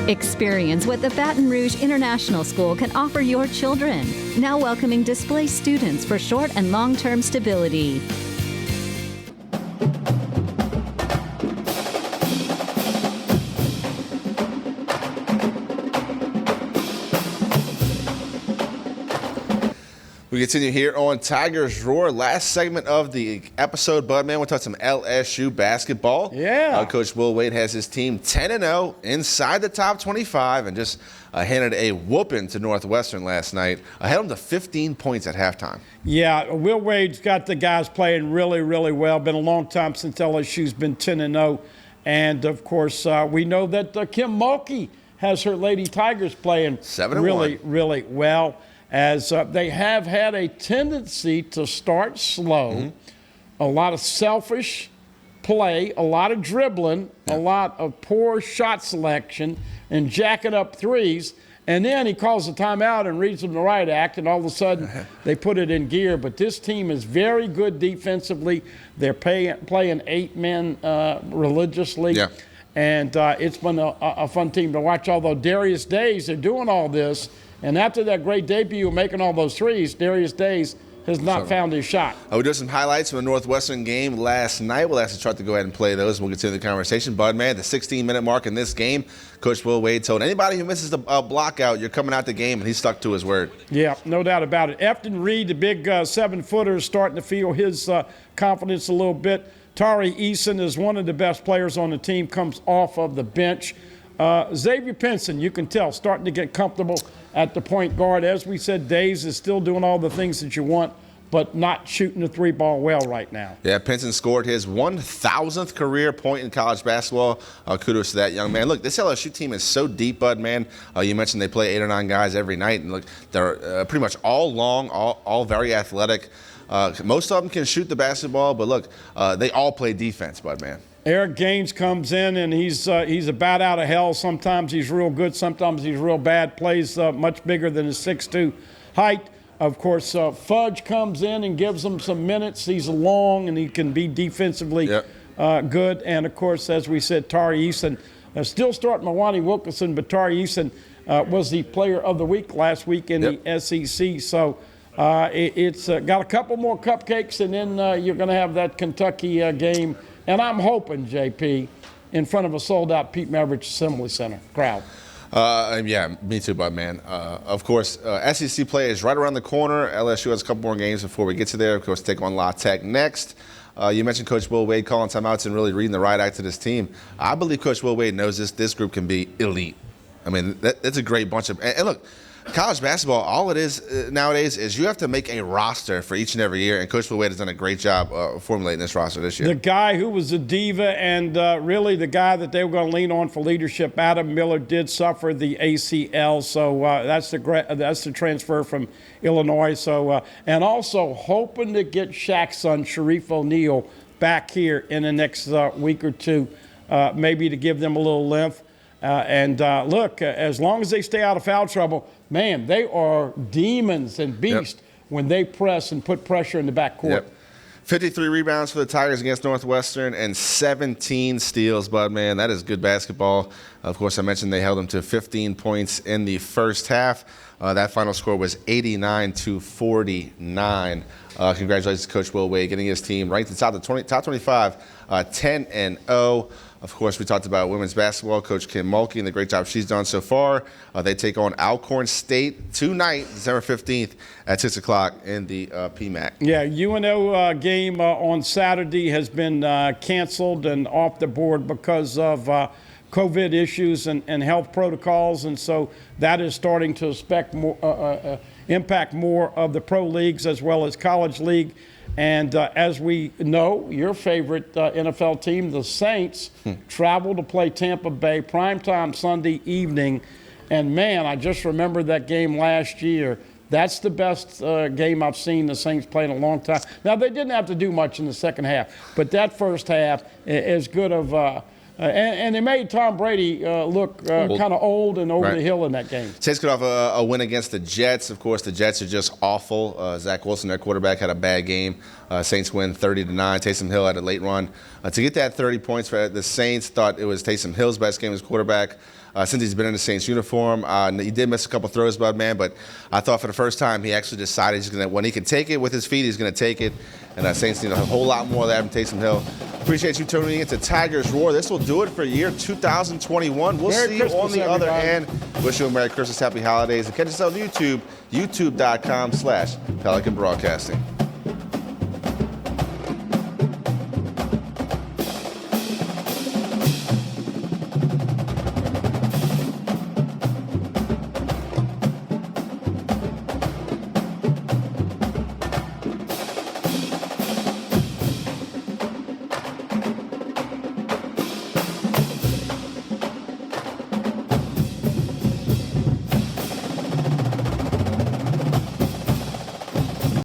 Experience what the Baton Rouge International School can offer your children. Now welcoming displaced students for short and long-term stability. We continue here on Tigers Roar. Last segment of the episode, Budman. We'll talk some LSU basketball. Yeah. Coach Will Wade has his team 10-0 inside the top 25 and just handed a whooping to Northwestern last night. Held them to 15 points at halftime. Yeah, Will Wade's got the guys playing really, really well. Been a long time since LSU's been 10-0. And, of course, we know that Kim Mulkey has her Lady Tigers playing 7-1. really, really well. As they have had a tendency to start slow, a lot of selfish play, a lot of dribbling, a lot of poor shot selection, and jacking up threes. And then he calls a timeout and reads them the right act, and all of a sudden they put it in gear. But this team is very good defensively. They're playing 8 men religiously. Yeah. And it's been a fun team to watch, although Darius Days, they're doing all this. And after that great debut of making all those threes, Darius Days has not found his shot. We do some highlights from the Northwestern game last night. We'll ask the chart to go ahead and play those. We'll continue the conversation. Budman, the 16-minute mark in this game, Coach Will Wade told anybody who misses the block out, you're coming out the game, and he stuck to his word. Yeah, no doubt about it. Efton Reed, the big 7-footer, is starting to feel his confidence a little bit. Tari Eason is one of the best players on the team, comes off of the bench. Xavier Pinson, you can tell, starting to get comfortable at the point guard. As we said, Days is still doing all the things that you want but not shooting the three ball well right now. Yeah, Pinson scored his 1,000th career point in college basketball. Kudos to that young man. Look, this LSU team is so deep, Bud, man. You mentioned they play 8 or 9 guys every night, and look, they're pretty much all long, all very athletic. Most of them can shoot the basketball, but look, they all play defense, Bud, man. Eric Gaines comes in, and he's a bat out of hell. Sometimes he's real good, sometimes he's real bad. Plays much bigger than his 6'2" height. Of course, Fudge comes in and gives them some minutes. He's long, and he can be defensively good. And, of course, as we said, Tari Eason, still starting Mawani Wilkinson, but Tari Eason was the player of the week last week in the SEC. So it's got a couple more cupcakes, and then you're going to have that Kentucky game. And I'm hoping, JP, in front of a sold-out Pete Maravich Assembly Center crowd. Yeah, me too, Bud, man. Of course, SEC play is right around the corner. LSU has a couple more games before we get to there. Of course, take on La Tech next. You mentioned Coach Will Wade calling timeouts and really reading the right act to this team. I believe Coach Will Wade knows this group can be elite. I mean, that's a great bunch of – and look, college basketball, all it is nowadays is you have to make a roster for each and every year, and Coach Will Wade has done a great job formulating this roster this year. The guy who was a diva and really the guy that they were going to lean on for leadership, Adam Miller, did suffer the ACL, so that's the transfer from Illinois. So and also hoping to get Shaq's son, Sharif O'Neal, back here in the next week or two, maybe to give them a little lift. Look, as long as they stay out of foul trouble, man, they are demons and beasts when they press and put pressure in the backcourt. 53 rebounds for the Tigers against Northwestern and 17 steals, Bud, man. That is good basketball. Of course, I mentioned they held them to 15 points in the first half. That final score was 89-49. Congratulations to Coach Will Wade, getting his team ranked in the top 25, 10-0. Of course, we talked about women's basketball. Coach Kim Mulkey and the great job she's done so far. They take on Alcorn State tonight, December 15th at 6 o'clock in the PMAC. Yeah, UNO game on Saturday has been canceled and off the board because of COVID issues and health protocols, and so that is starting to impact more of the pro leagues as well as college league. And as we know, your favorite NFL team, the Saints, travel to play Tampa Bay, primetime Sunday evening. And, man, I just remember that game last year. That's the best game I've seen the Saints play in a long time. Now, they didn't have to do much in the second half, but that first half is good of and they made Tom Brady look kind of old and over the hill in that game. Saints got off a win against the Jets. Of course, the Jets are just awful. Zach Wilson, their quarterback, had a bad game. Saints win 30-9. Taysom Hill had a late run. To get that 30 points for the Saints, thought it was Taysom Hill's best game as quarterback. Since he's been in the Saints uniform. He did miss a couple throws, Bud, man, but I thought for the first time he actually decided when he can take it with his feet, he's going to take it. And Saints need a whole lot more of that from Taysom Hill. Appreciate you tuning in to Tigers Roar. This will do it for year 2021. We'll see you on the other end. Wish you a Merry Christmas, Happy Holidays, and catch us on YouTube, youtube.com/Pelican Broadcasting.